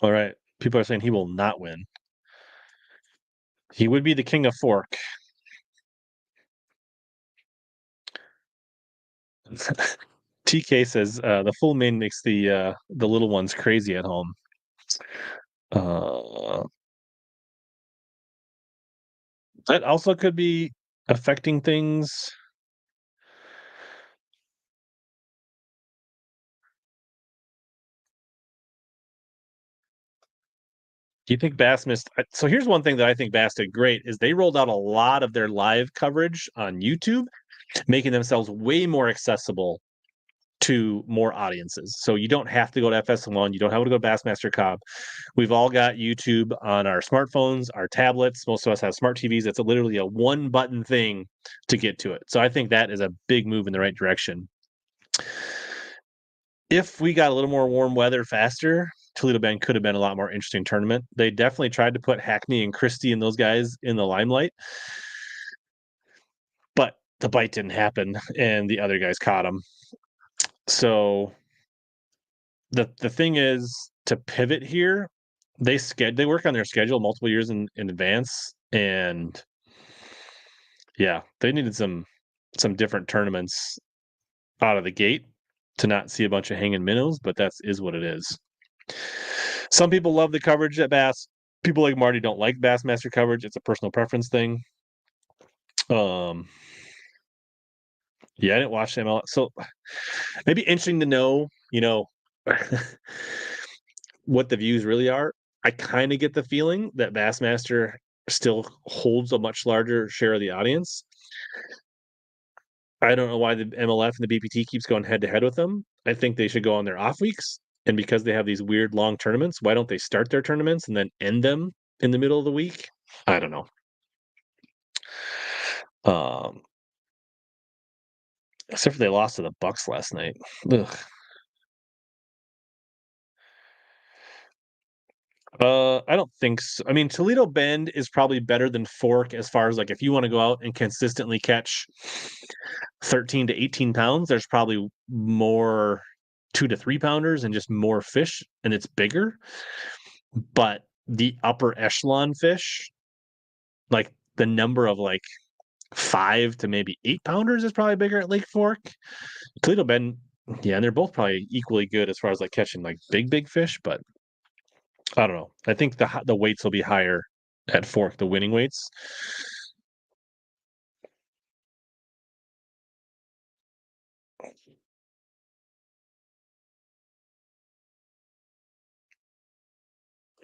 All right. People are saying he will not win. He would be the king of fork. TK says the full main makes the little ones crazy at home. Uh, that also could be affecting things. Do you think Bass missed? So here's one thing that I think Bass did great is they rolled out a lot of their live coverage on YouTube, making themselves way more accessible to more audiences. So you don't have to go to FS1, you don't have to go to Bassmaster Cobb. We've all got YouTube on our smartphones, our tablets. Most of us have smart TVs. It's literally a one button thing to get to it. So I think that is a big move in the right direction. If we got a little more warm weather faster, Toledo Bend could have been a lot more interesting tournament. They definitely tried to put Hackney and Christie and those guys in the limelight, but the bite didn't happen, and the other guys caught them. So the thing is to pivot here. They work on their schedule multiple years in advance, and yeah, they needed some different tournaments out of the gate to not see a bunch of hanging minnows, but that is what it is. Some people love the coverage at Bass. People like Marty don't like Bassmaster coverage. It's a personal preference thing. Um, yeah, I didn't watch ML. So maybe interesting to know, what the views really are. I kind of get the feeling that Bassmaster still holds a much larger share of the audience. I don't know why the MLF and the BPT keeps going head to head with them. I think they should go on their off weeks. And because they have these weird long tournaments, why don't they start their tournaments and then end them in the middle of the week? I don't know. Um, except for they lost to the Bucks last night. Ugh. I don't think so. I mean, Toledo Bend is probably better than Fork as far as like if you want to go out and consistently catch 13 to 18 pounds, there's probably more 2 to 3 pounders and just more fish, and it's bigger. But the upper echelon fish, like the number of like 5 to maybe 8 pounders, is probably bigger at Lake Fork. Toledo Bend, yeah, and they're both probably equally good as far as like catching like big fish, but I don't know. I think the weights will be higher at Fork, the winning weights.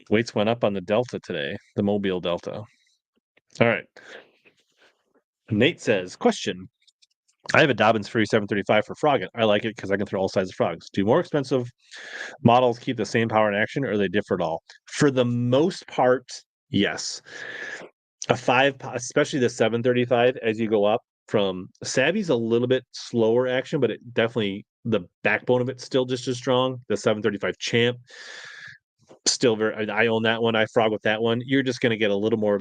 Weights went up on the Delta today, the Mobile Delta. All right. Nate says, question. I have a Dobbins Free 735 for frogging. I like it because I can throw all sizes of frogs. Do more expensive models keep the same power and action, or they differ at all? For the most part, yes. A five, especially the 735, as you go up from Savvy's a little bit slower action, but it definitely the backbone of it's still just as strong. The 735 Champ, still very. I own that one. I frog with that one. You're just going to get a little more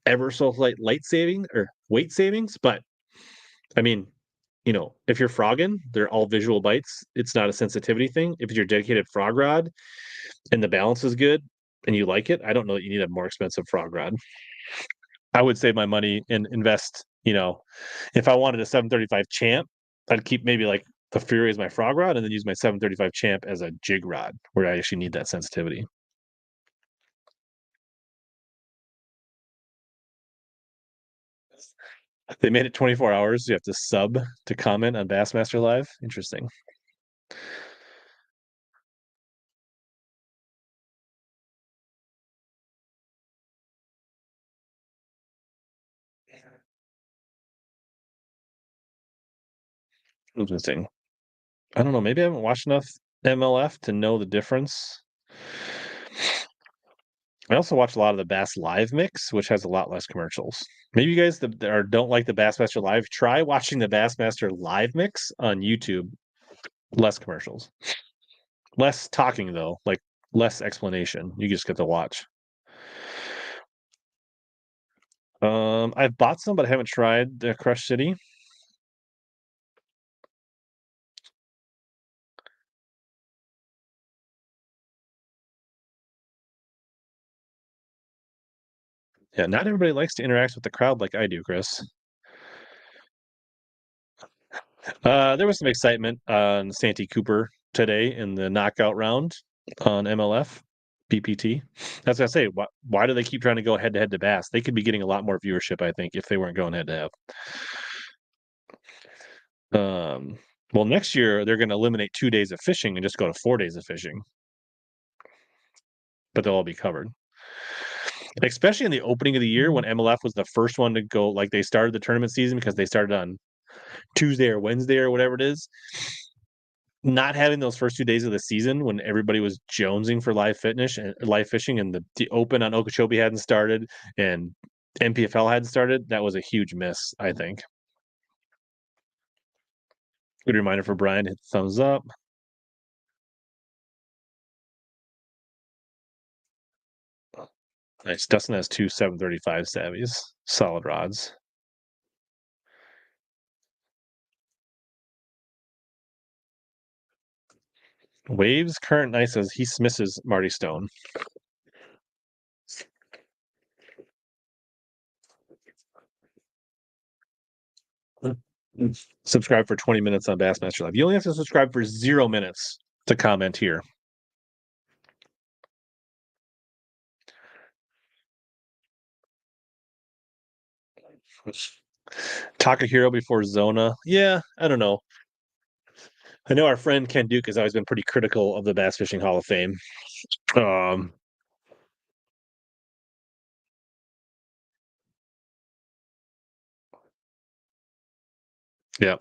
ever so light saving or weight savings, but I mean, if you're frogging, they're all visual bites. It's not a sensitivity thing. If it's your dedicated frog rod and the balance is good and you like it, I don't know that you need a more expensive frog rod. I would save my money and invest, if I wanted a 735 Champ, I'd keep maybe like the Fury as my frog rod and then use my 735 Champ as a jig rod where I actually need that sensitivity. They made it 24 hours. You have to sub to comment on Bassmaster Live. Interesting. Interesting. I don't know. Maybe I haven't watched enough MLF to know the difference. I also watch a lot of the Bass Live mix, which has a lot less commercials. Maybe you guys that don't like the Bassmaster Live, try watching the Bassmaster Live mix on YouTube. Less commercials, less talking though, like less explanation. You just get to watch. I've bought some, but I haven't tried the Crush City. Yeah, not everybody likes to interact with the crowd like I do, Chris. There was some excitement on Santee Cooper today in the knockout round on MLF BPT. That's what I say. Why do they keep trying to go head to head to Bass? They could be getting a lot more viewership, I think, if they weren't going head to head. Well, next year they're going to eliminate 2 days of fishing and just go to 4 days of fishing. but they'll all be covered. Especially in the opening of the year when MLF was the first one to go, like they started the tournament season because they started on Tuesday or Wednesday or whatever it is. Not having those first 2 days of the season when everybody was jonesing for live fitness and live fishing, and the Open on Okeechobee hadn't started and NPFL hadn't started, that was a huge miss, I think. Good reminder for Brian, hit thumbs up. Nice. Dustin has two 735 savvies. Solid rods. Waves current nice as he misses Marty Stone. Subscribe for 20 minutes on Bassmaster Live. You only have to subscribe for 0 minutes to comment here. Takahiro before Zona. Yeah, I don't know. I know our friend Ken Duke has always been pretty critical of the Bass Fishing Hall of Fame. Um, yeah.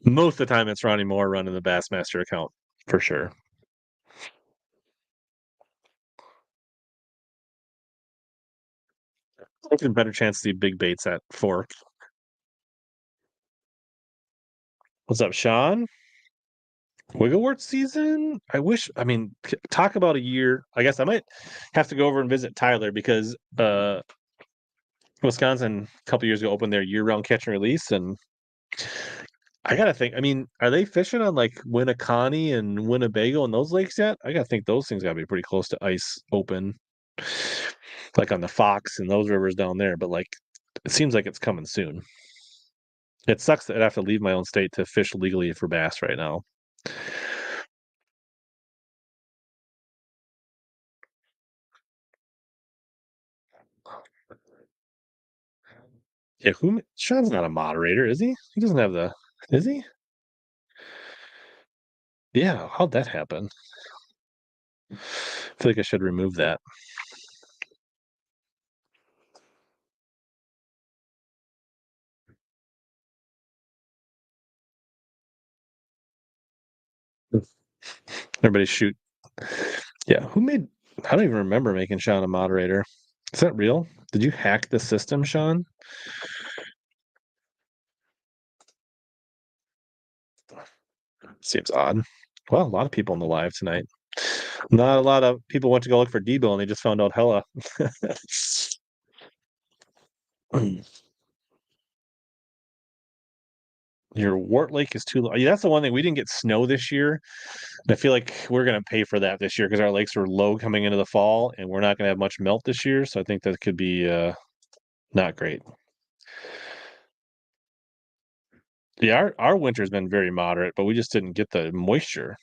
Most of the time it's Ronnie Moore running the Bassmaster account, for sure. I think a better chance to see big baits at Fork. What's up, Sean? Wigglewort season? I mean, talk about a year. I guess I might have to go over and visit Tyler because Wisconsin a couple years ago opened their year-round catch and release, and I gotta think. I mean, are they fishing on like Winneconne and Winnebago and those lakes yet? I gotta think those things gotta be pretty close to ice open, like on the Fox and those rivers down there. But like, it seems like it's coming soon. It sucks that I have to leave my own state to fish legally for bass right now. Yeah, Sean's not a moderator, is he? He doesn't have the, is he? Yeah, how'd that happen? I feel like I should remove that. Everybody shoot. Yeah, I don't even remember making Sean a moderator. Is that real? Did you hack the system, Sean? Seems odd. Well, a lot of people in the live tonight. Not a lot of people went to go look for Debo and they just found out Hella. Your Wart Lake is too low. Yeah, that's the one thing. We didn't get snow this year. And I feel like we're going to pay for that this year because our lakes were low coming into the fall and we're not going to have much melt this year. So I think that could be not great. Yeah, our winter's been very moderate, but we just didn't get the moisture.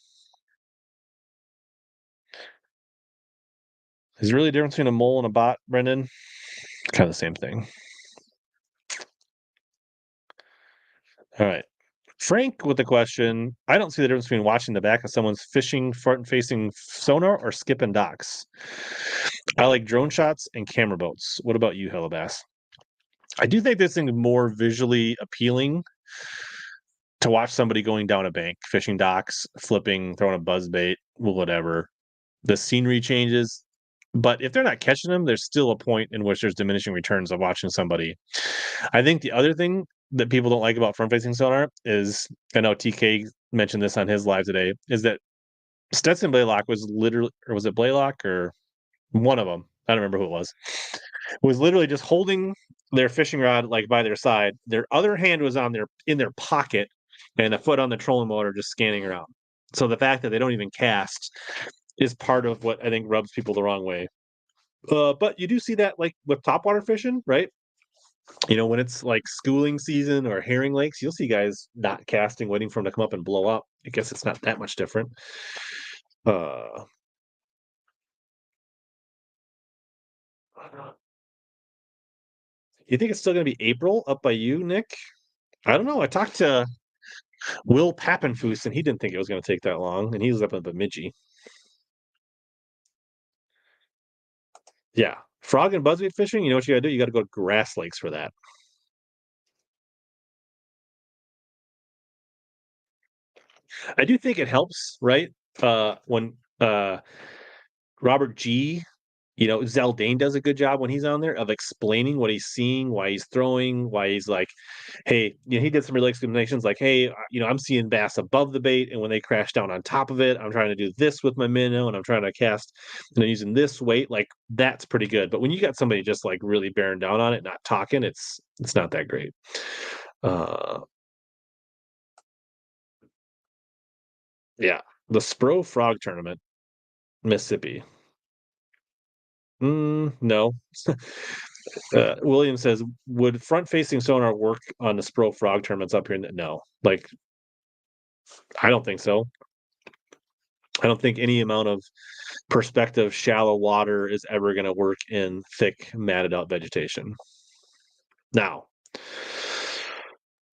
Is there really a difference between a mole and a bot, Brendan? Kind of the same thing. All right. Frank with the question. I don't see the difference between watching the back of someone's fishing front facing sonar or skipping docks. I like drone shots and camera boats. What about you, HellaBass? I do think this thing is more visually appealing to watch somebody going down a bank, fishing docks, flipping, throwing a buzz bait, whatever. The scenery changes. But if they're not catching them, there's still a point in which there's diminishing returns of watching somebody. I think the other thing that people don't like about front facing sonar is, I know TK mentioned this on his live today, is that Stetson Blaylock was literally, or was it Blaylock or one of them? I don't remember who it was literally just holding their fishing rod like by their side. Their other hand was in their pocket and a foot on the trolling motor just scanning around. So the fact that they don't even cast is part of what I think rubs people the wrong way. But you do see that like with topwater fishing, right? You know, when it's like schooling season or herring lakes, you'll see guys not casting, waiting for them to come up and blow up. I guess it's not that much different. Uh, you think it's still going to be April up by you, Nick? I don't know. I talked to Will Pappenfuss, and he didn't think it was going to take that long, and he was up in Bemidji. Yeah. Frog and buzzweed fishing, you know what you gotta do? You gotta go to grass lakes for that. I do think it helps, right? When Robert G, Zaldane does a good job when he's on there of explaining what he's seeing, why he's throwing, why he's like, hey, he did some really explanations like, hey, I'm seeing bass above the bait, and when they crash down on top of it, I'm trying to do this with my minnow, and I'm trying to cast, and I'm using this weight, like that's pretty good. But when you got somebody just like really bearing down on it, not talking, it's not that great. Uh, yeah, the Spro Frog Tournament, Mississippi. No. William says, would front-facing sonar work on the Spro Frog tournaments up here? No. Like, I don't think so. I don't think any amount of perspective, shallow water is ever going to work in thick, matted out vegetation. Now,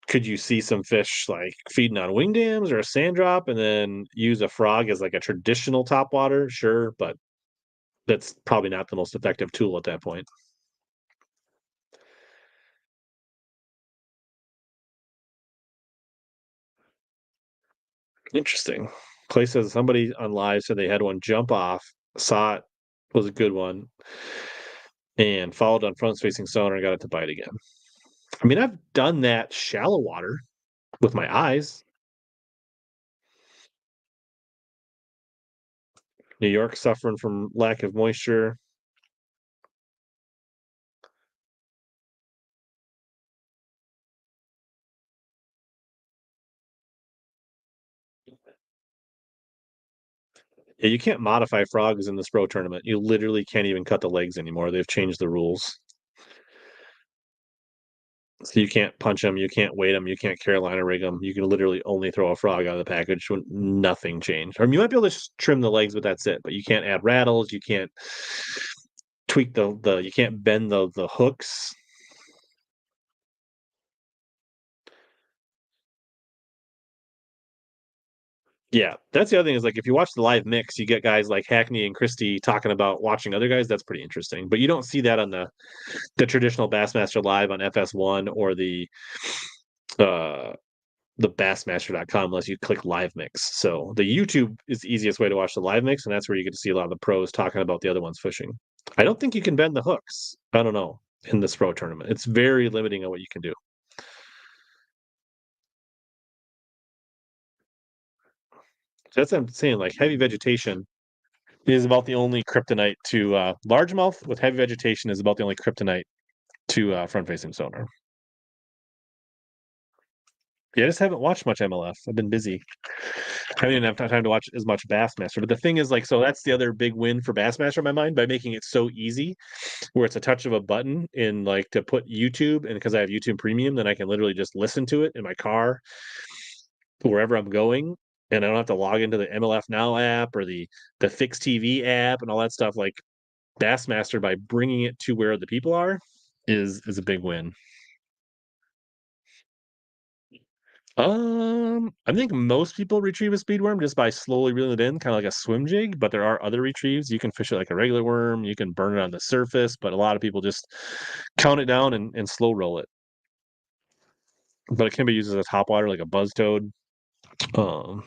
could you see some fish like feeding on wing dams or a sand drop and then use a frog as like a traditional topwater? Sure, but that's probably not the most effective tool at that point. Interesting. Clay says somebody on live said they had one jump off, saw it was a good one, and followed on front facing sonar and got it to bite again. I mean, I've done that shallow water with my eyes. New York suffering from lack of moisture. Yeah, you can't modify frogs in this pro tournament. You literally can't even cut the legs anymore. They've changed the rules. So you can't punch them, you can't weight them, you can't Carolina rig them. You can literally only throw a frog out of the package when nothing changed. Or you might be able to trim the legs, but that's it. But you can't add rattles. You can't tweak the you can't bend the hooks. Yeah, that's the other thing is like if you watch the live mix, you get guys like Hackney and Christie talking about watching other guys. That's pretty interesting, but you don't see that on the traditional Bassmaster live on FS1 or uh the Bassmaster.com unless you click live mix. So the YouTube is the easiest way to watch the live mix, and that's where you get to see a lot of the pros talking about the other ones fishing. I don't think you can bend the hooks. I don't know in this pro tournament. It's very limiting on what you can do. So that's what I'm saying. Like heavy vegetation is about the only kryptonite to largemouth with heavy vegetation is about the only kryptonite to front facing sonar. Yeah, I just haven't watched much MLF. I've been busy. I haven't even have time to watch as much Bassmaster. But the thing is, like, so that's the other big win for Bassmaster in my mind by making it so easy, where it's a touch of a button in like to put YouTube, and because I have YouTube Premium, then I can literally just listen to it in my car wherever I'm going, and I don't have to log into the MLF Now app or the Fix TV app and all that stuff. Like Bassmaster by bringing it to where the people are is a big win. I think most people retrieve a speed worm just by slowly reeling it in, kind of like a swim jig. But there are other retrieves. You can fish it like a regular worm. You can burn it on the surface. But a lot of people just count it down and slow roll it. But it can be used as a topwater, like a buzz toad. Um,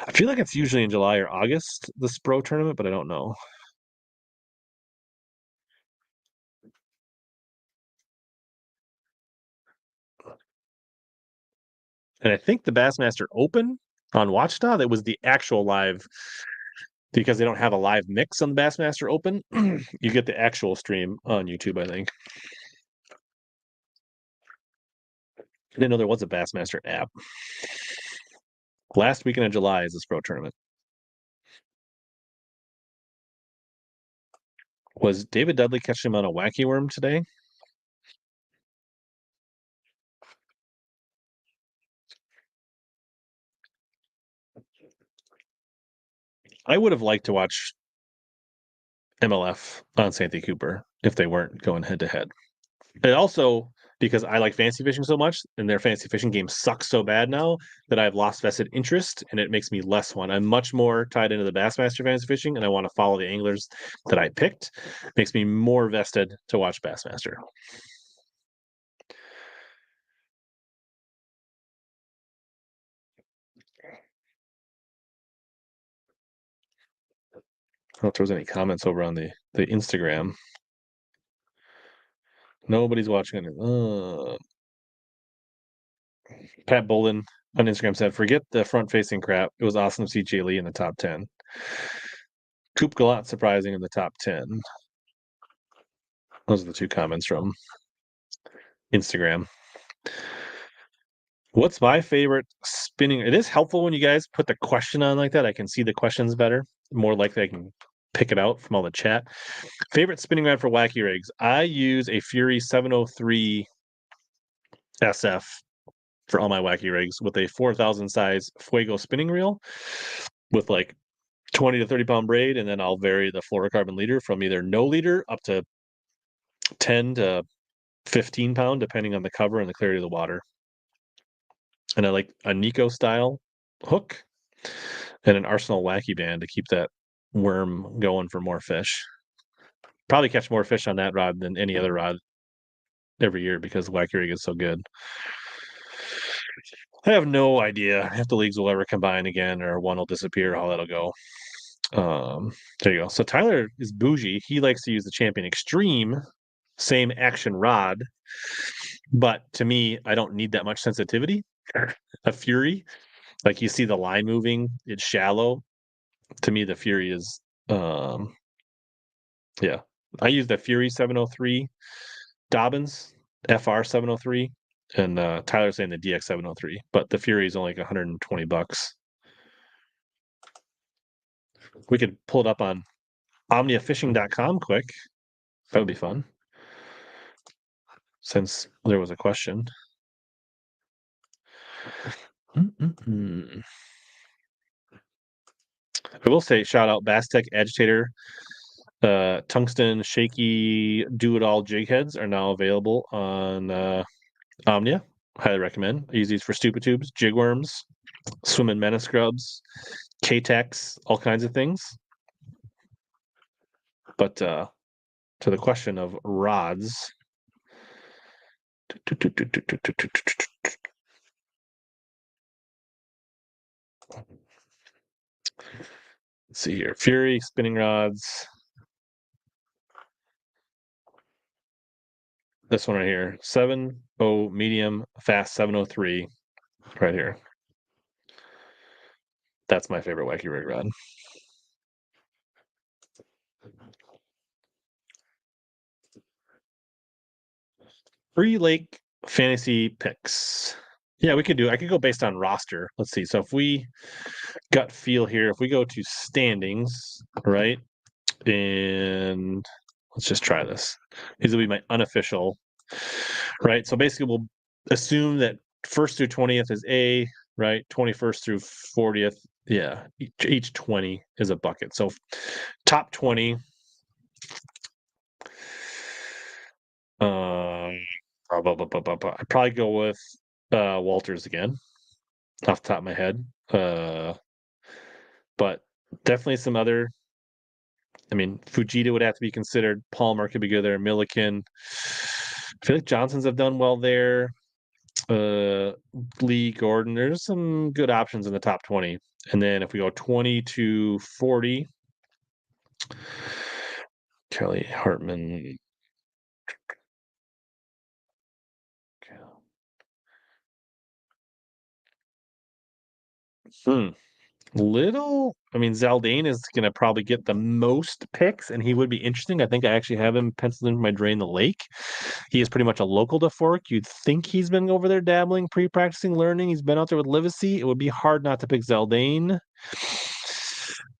I feel like it's usually in July or August, the Spro tournament, but I don't know. And I think the Bassmaster Open on Watchdog, that was the actual live because they don't have a live mix on the Bassmaster Open. You get the actual stream on YouTube, I think. I didn't know there was a Bassmaster app. Last weekend of July is this pro tournament. Was David Dudley catching him on a wacky worm today? I would have liked to watch MLF on Santee Cooper if they weren't going head to head. It also because I like fancy fishing so much, and their fancy fishing game sucks so bad now that I've lost vested interest, and it makes me less one. I'm much more tied into the Bassmaster fancy fishing, and I want to follow the anglers that I picked. It makes me more vested to watch Bassmaster. I don't know if there was any comments over on the Instagram. Nobody's watching it. Pat Bolden on Instagram said, "Forget the front-facing crap. It was awesome to see Jay Lee in the top 10. Coop Gallant surprising in the top 10." Those are the two comments from Instagram. What's my favorite spinning? It is helpful when you guys put the question on like that. I can see the questions better. More likely I can pick it out from all the chat. Favorite spinning rod for wacky rigs? I use a Fury 703 SF for all my wacky rigs with a 4,000 size Fuego spinning reel with like 20 to 30 pound braid, and then I'll vary the fluorocarbon leader from either no leader up to 10 to 15 pound, depending on the cover and the clarity of the water. And I like a Nico style hook and an Arsenal wacky band to keep that worm going for more fish. Probably catch more fish on that rod than any other rod every year because the wacky rig is so good. I have no idea if the leagues will ever combine again or one will disappear, how that'll go. There you go. So Tyler is bougie. He likes to use the Champion Extreme, same action rod, but to me, I don't need that much sensitivity. A Fury, like you see the line moving, it's shallow. To me, the Fury is, yeah. I use the Fury 703 Dobbins, FR 703, and Tyler's saying the DX 703, but the Fury is only like $120. We could pull it up on omniafishing.com quick. That would be fun. Since there was a question. I will say, shout out Bass Tech Agitator. Tungsten shaky do-it-all jig heads are now available on Omnia. Highly recommend. I use these for stupid tubes, jig worms, swimming menace scrubs, K-Tex, all kinds of things. But to the question of rods, let's see here. Fury spinning rods. This one right here. 7.0 medium fast 703 right here. That's my favorite wacky rig rod. Free Lake fantasy picks. Yeah, we could do. I could go based on roster. Let's see. So if we gut feel here, if we go to standings, right? And let's just try this. These will be my unofficial, right? So basically, we'll assume that 1st through 20th is A, right? 21st through 40th, yeah. Each 20 is a bucket. So top 20. I'd probably go with Walters again, off the top of my head. But definitely some other. I mean, Fujita would have to be considered. Palmer could be good there. Milliken. I feel like Johnsons have done well there. Lee, Gordon. There's some good options in the top 20. And then if we go 20 to 40, Kelly Hartman. Little, I mean, Zaldane is going to probably get the most picks, and he would be interesting. I think I actually have him penciled in for my Drain the Lake. He is pretty much a local to Fork. You'd think he's been over there dabbling, pre-practicing, learning. He's been out there with Livesey. It would be hard not to pick Zaldane.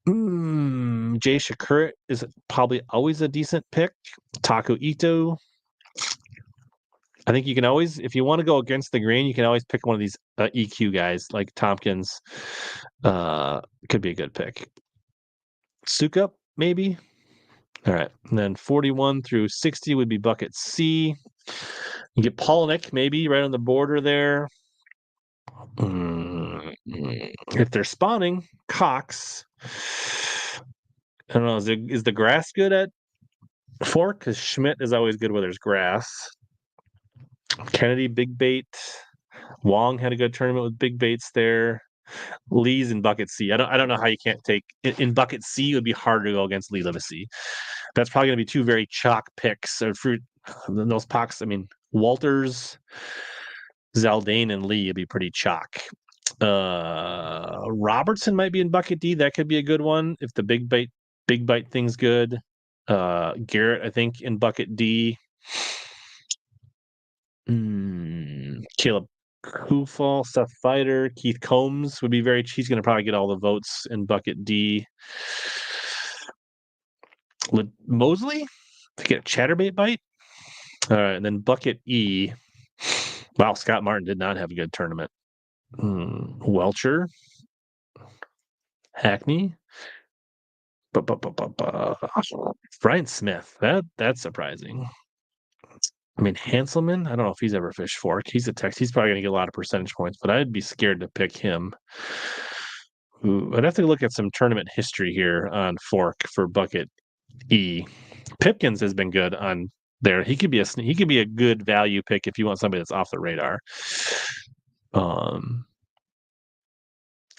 Jay Shakur is probably always a decent pick. Taku Ito. I think you can always, if you want to go against the grain, you can always pick one of these EQ guys like Tompkins. Could be a good pick. Sukup, maybe. All right. And then 41 through 60 would be bucket C. You get Polnick maybe right on the border there. If they're spawning, Cox. I don't know. Is the grass good at fork? Because Schmidt is always good where there's grass. Kennedy, big bait. Wong had a good tournament with big baits there. Lee's in bucket C. I don't know how you can't take in bucket C. It would be hard to go against Lee Livesey. That's probably going to be two very chalk picks or fruit. Those pocks. I mean, Walters, Zaldane, and Lee would be pretty chalk. Robertson might be in bucket D. That could be a good one if the big bite thing's good. Garrett, I think, in bucket D. Caleb Kufal, Seth Fighter, Keith Combs would be he's going to probably get all the votes in bucket D. Mosley to get a chatterbait bite. All right, and then bucket E. Wow, Scott Martin did not have a good tournament. Welcher, Hackney, Brian Smith. That's surprising. I mean, Hanselman, I don't know if he's ever fished fork. He's a text. He's probably going to get a lot of percentage points, but I'd be scared to pick him. Ooh, I'd have to look at some tournament history here on fork for bucket E. Pipkins has been good on there. He could be a good value pick if you want somebody that's off the radar.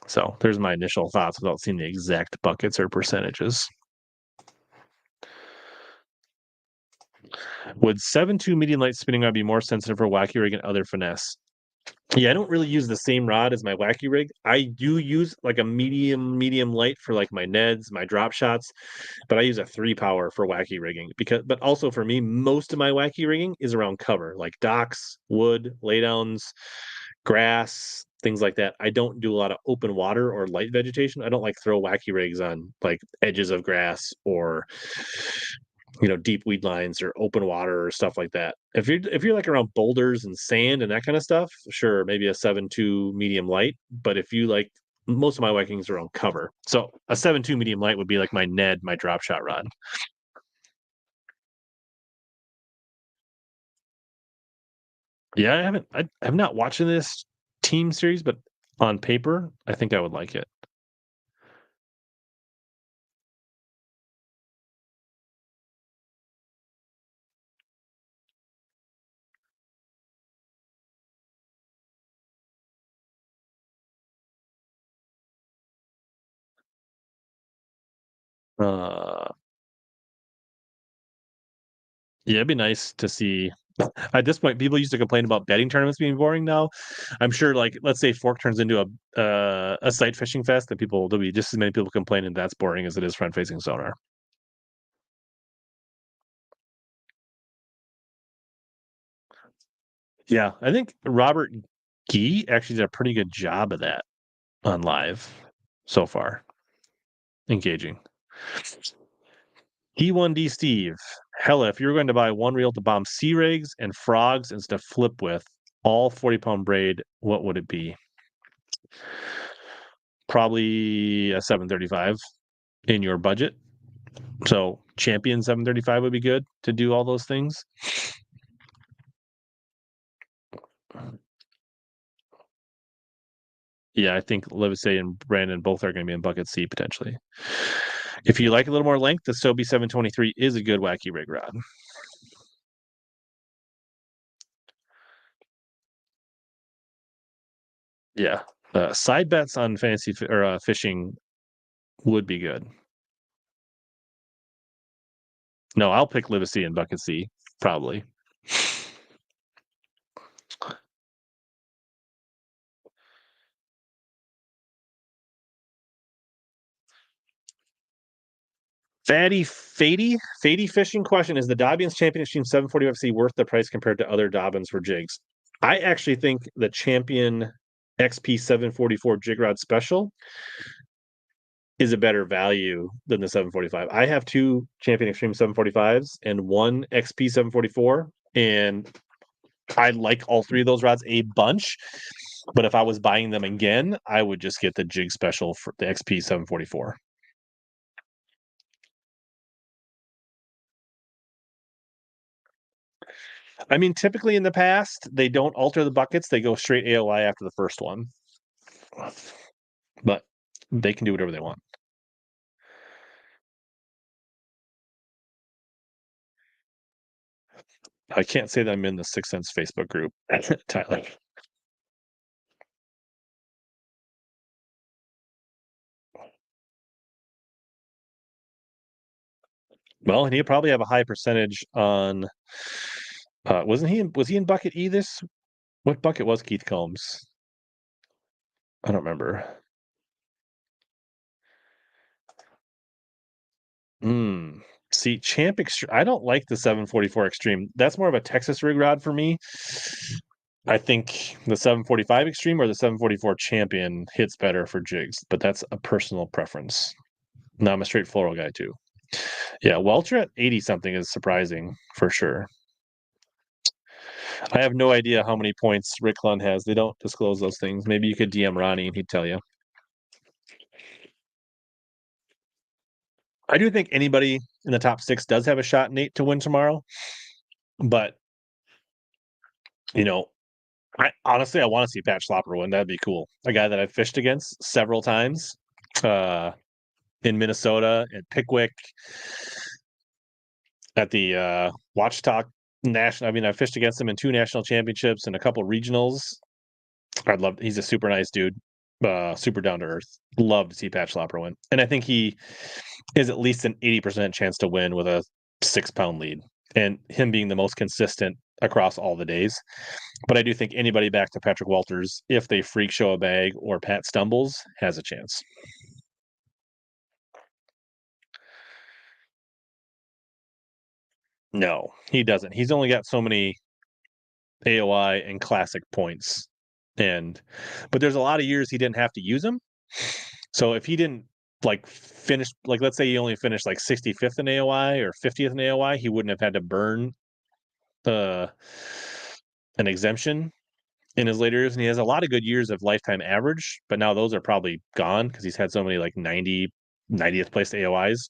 So there's my initial thoughts without seeing the exact buckets or percentages. Would 7.2 medium light spinning rod be more sensitive for wacky rig and other finesse? Yeah, I don't really use the same rod as my wacky rig. I do use like a medium light for like my Neds, my drop shots, but I use a 3 power for wacky rigging but also for me, most of my wacky rigging is around cover, like docks, wood, laydowns, grass, things like that. I don't do a lot of open water or light vegetation. I don't like throw wacky rigs on like edges of grass or deep weed lines or open water or stuff like that. If you're like around boulders and sand and that kind of stuff, sure, maybe a 7.2 medium light. But if you like, most of my Vikings are on cover, so a 7.2 medium light would be like my Ned, my drop shot rod. Yeah, I'm not watching this team series, but on paper, I think I would like it. Uh, yeah, it'd be nice to see. At this point, people used to complain about betting tournaments being boring. Now, I'm sure, like, let's say Fork turns into a sight fishing fest, that there'll be just as many people complaining that's boring as it is front facing sonar. Yeah, I think Robert Gee actually did a pretty good job of that on live so far. Engaging. E1D Steve. Hella, if you were going to buy one reel to bomb sea rigs and frogs and stuff flip with, all 40-pound braid, what would it be? Probably a 735 in your budget. So champion 735 would be good to do all those things. Yeah, I think Livesey and Brandon both are going to be in bucket C potentially. If you like a little more length, the Sobe 723 is a good wacky rig rod. Yeah. Side bets on fantasy or fishing would be good. No, I'll pick Livesey and bucket C, probably. Fady fishing question: is the Dobbins Championship 740 FC worth the price compared to other Dobbins for jigs? I actually think the Champion XP 744 jig rod special is a better value than the 745. I have two Champion Extreme 745s and one XP 744, and I like all three of those rods a bunch. But if I was buying them again, I would just get the jig special for the XP 744. I mean, typically in the past, they don't alter the buckets. They go straight AOI after the first one. But they can do whatever they want. I can't say that I'm in the Sixth Sense Facebook group, Tyler. Well, and he'll probably have a high percentage on. Wasn't he? Was he in bucket E this? What bucket was Keith Combs? I don't remember. Hmm. See, Champ Extreme. I don't like the 744 Extreme. That's more of a Texas rig rod for me. I think the 745 Extreme or the 744 Champion hits better for jigs, but that's a personal preference. Now I'm a straight floral guy too. Yeah, Welcher at 80 something is surprising for sure. I have no idea how many points Rick Lund has. They don't disclose those things. Maybe you could DM Ronnie and he'd tell you. I do think anybody in the top six does have a shot, Nate, to win tomorrow. But you know, I honestly I want to see Pat Schlopper win. That'd be cool. A guy that I've fished against several times uh, in Minnesota and Pickwick at the Watch Talk National. I mean, I fished against him in 2 national championships and a couple regionals. I'd love. He's a super nice dude, super down to earth. Love to see Pat Schlopper win, and I think he is at least an 80% chance to win with a 6-pound lead, and him being the most consistent across all the days. But I do think anybody back to Patrick Walters, if they freak show a bag or Pat stumbles, has a chance. No, he doesn't. He's only got so many AOI and classic points. But there's a lot of years he didn't have to use them. So if he didn't like finish, like let's say he only finished like 65th in AOI or 50th in AOI, he wouldn't have had to burn uh, an exemption in his later years. And he has a lot of good years of lifetime average, but now those are probably gone because he's had so many like 90th place AOIs.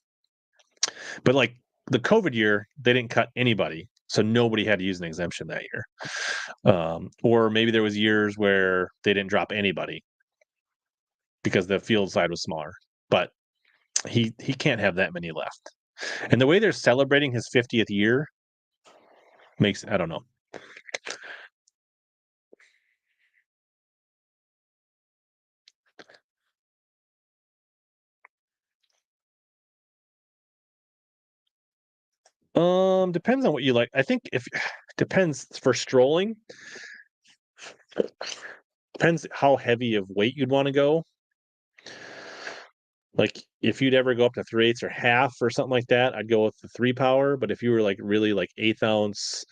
But like the COVID year, they didn't cut anybody. So nobody had to use an exemption that year. Or maybe there was years where they didn't drop anybody because the field side was smaller. But he can't have that many left. And the way they're celebrating his 50th year makes I don't know. Depends on what you like. I think if depends for strolling. Depends how heavy of weight you'd want to go. Like if you'd ever go up to 3/8 or half or something like that, I'd go with the 3 power. But if you were like really like 1/8 ounce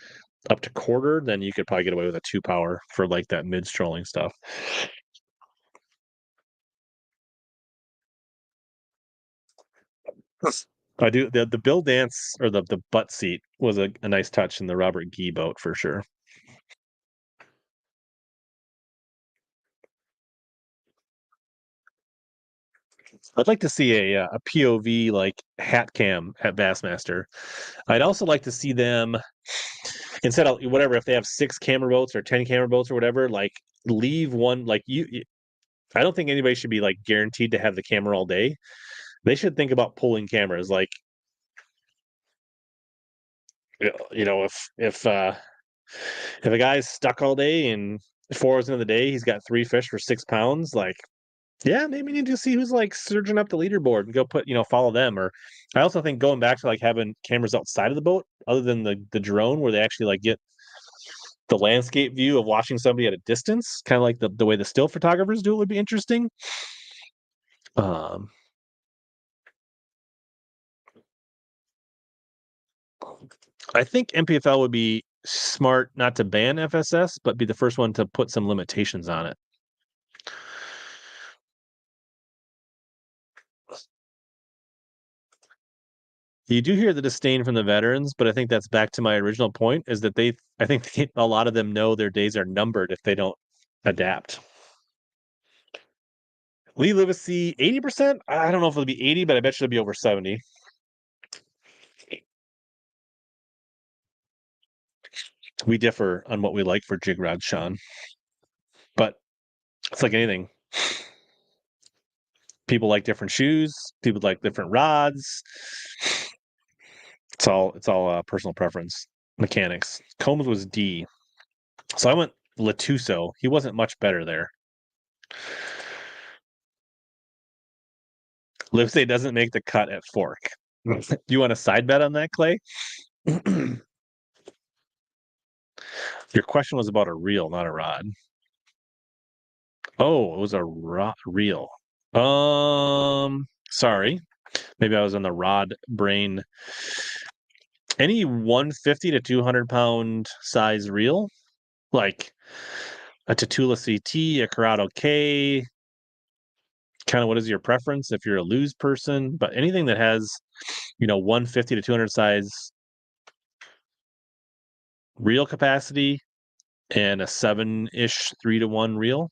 up to quarter, then you could probably get away with a 2 power for like that mid strolling stuff. I do the Bill Dance or the butt seat was a nice touch in the Robert Gee boat for sure. I'd like to see a POV like hat cam at Bassmaster. I'd also like to see them instead of whatever if they have 6 camera boats or 10 camera boats or whatever, like leave one like I don't think anybody should be like guaranteed to have the camera all day. They should think about pulling cameras. Like if a guy's stuck all day and 4 hours into the day he's got 3 fish for 6 pounds, like yeah, maybe you need to see who's like surging up the leaderboard and go put, follow them. Or I also think going back to like having cameras outside of the boat, other than the drone, where they actually like get the landscape view of watching somebody at a distance, kind of like the way the still photographers do it would be interesting. Um, I think MPFL would be smart not to ban FSS, but be the first one to put some limitations on it. You do hear the disdain from the veterans, but I think that's back to my original point: is that I think a lot of them know their days are numbered if they don't adapt. Lee Livesey, 80%? I don't know if it'll be 80, but I bet you it'll be over 70. We differ on what we like for jig rods, Sean. But it's like anything. People like different shoes. People like different rods. It's all personal preference. Mechanics. Combs was D. So I went Latuso. He wasn't much better there. Livesay doesn't make the cut at fork. You want a side bet on that, Clay? Your question was about a reel, not a rod. Oh, it was a reel. Sorry. Maybe I was on the rod brain. Any 150 to 200 pound size reel, like a Tatula CT, a Corrado K. Kind of what is your preference if you're a loose person? But anything that has, 150 to 200 size reel capacity and a 7-ish 3-to-1 reel.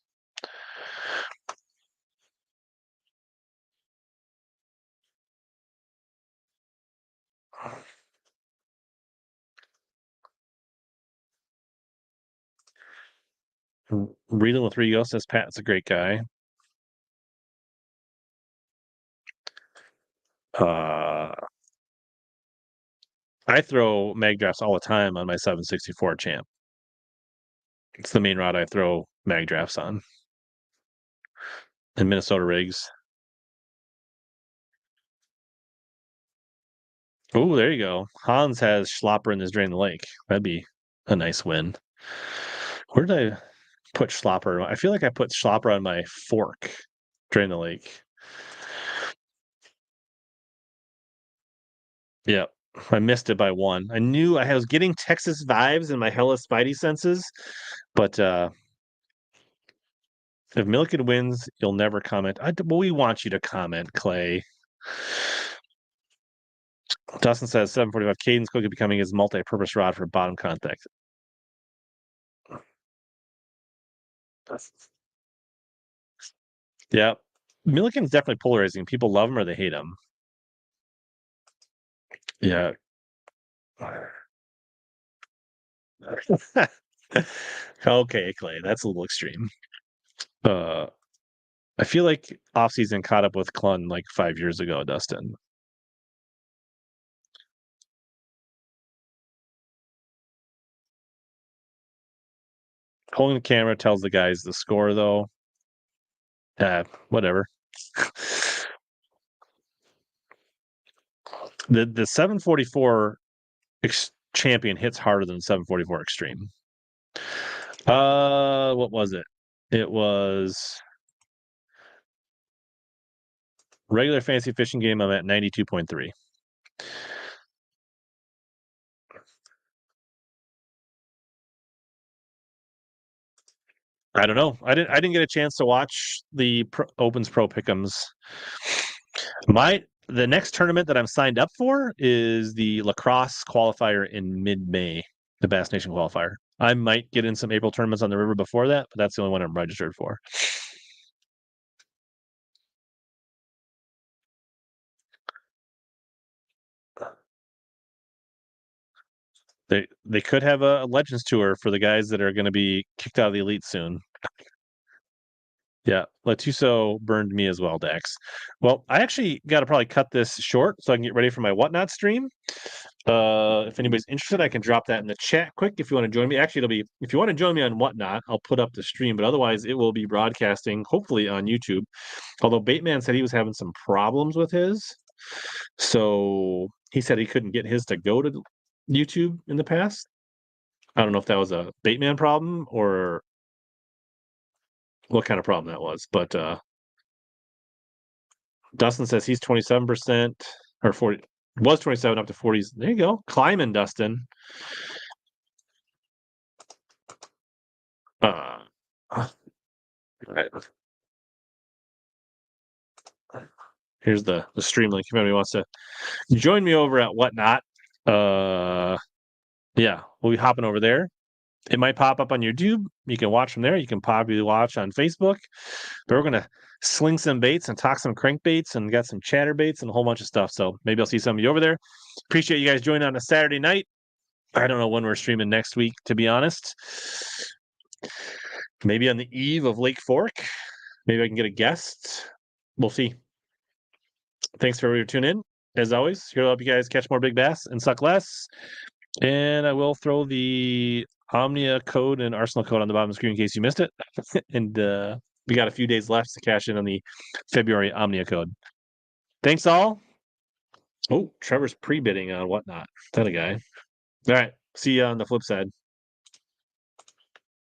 Reeling with Rigo says Pat's a great guy. I throw mag drafts all the time on my 764 champ. It's the main rod I throw mag drafts on. And Minnesota rigs. Oh, there you go. Hans has Schlopper in his Drain the Lake. That'd be a nice win. Where did I put Schlopper? I feel like I put Schlopper on my fork Drain the Lake. Yeah, I missed it by one. I knew I was getting Texas vibes in my Hella Spidey senses, but if Milliken wins, you'll never comment. Well, we want you to comment, Clay. Dustin says 745 cadence quickly becoming his multi-purpose rod for bottom contact. Yeah. Milliken's definitely polarizing. People love him or they hate him. Yeah. Okay, Clay. That's a little extreme. I feel like offseason caught up with Clun like 5 years ago, Dustin. Holding the camera tells the guys the score, though. Whatever. The 744 champion hits harder than 744 extreme. What was it? It was regular fantasy fishing game. I'm at 92.3. I don't know. I didn't get a chance to watch the Opens Pro Pick'ems. The next tournament that I'm signed up for is the lacrosse qualifier in mid-May, the Bass Nation qualifier. I might get in some April tournaments on the river before that, but that's the only one I'm registered for. They could have a Legends tour for the guys that are going to be kicked out of the elite soon. Yeah, Latuso burned me as well, Dax. Well, I actually got to probably cut this short so I can get ready for my Whatnot stream. If anybody's interested, I can drop that in the chat quick if you want to join me. Actually, it'll be if you want to join me on Whatnot, I'll put up the stream, but otherwise it will be broadcasting hopefully on YouTube. Although Bateman said he was having some problems with his. So he said he couldn't get his to go to YouTube in the past. I don't know if that was a Bateman problem or what kind of problem that was, but Dustin says he's 27% or 40 was 27 up to 40s. There you go. Climbing, Dustin. Right. Here's the stream link if anybody wants to join me over at Whatnot. Yeah, we'll be hopping over there. It might pop up on YouTube. You can watch from there. You can probably watch on Facebook. But we're gonna sling some baits and talk some crankbaits and got some chatter baits and a whole bunch of stuff. So maybe I'll see some of you over there. Appreciate you guys joining on a Saturday night. I don't know when we're streaming next week, to be honest. Maybe on the eve of Lake Fork. Maybe I can get a guest. We'll see. Thanks for everybody tuning in. As always, here to help you guys catch more big bass and suck less. And I will throw the Omnia code and Arsenal code on the bottom of the screen in case you missed it. And we got a few days left to cash in on the February Omnia code. Thanks all. Oh, Trevor's pre-bidding on whatnot. That a guy. All right. See you on the flip side.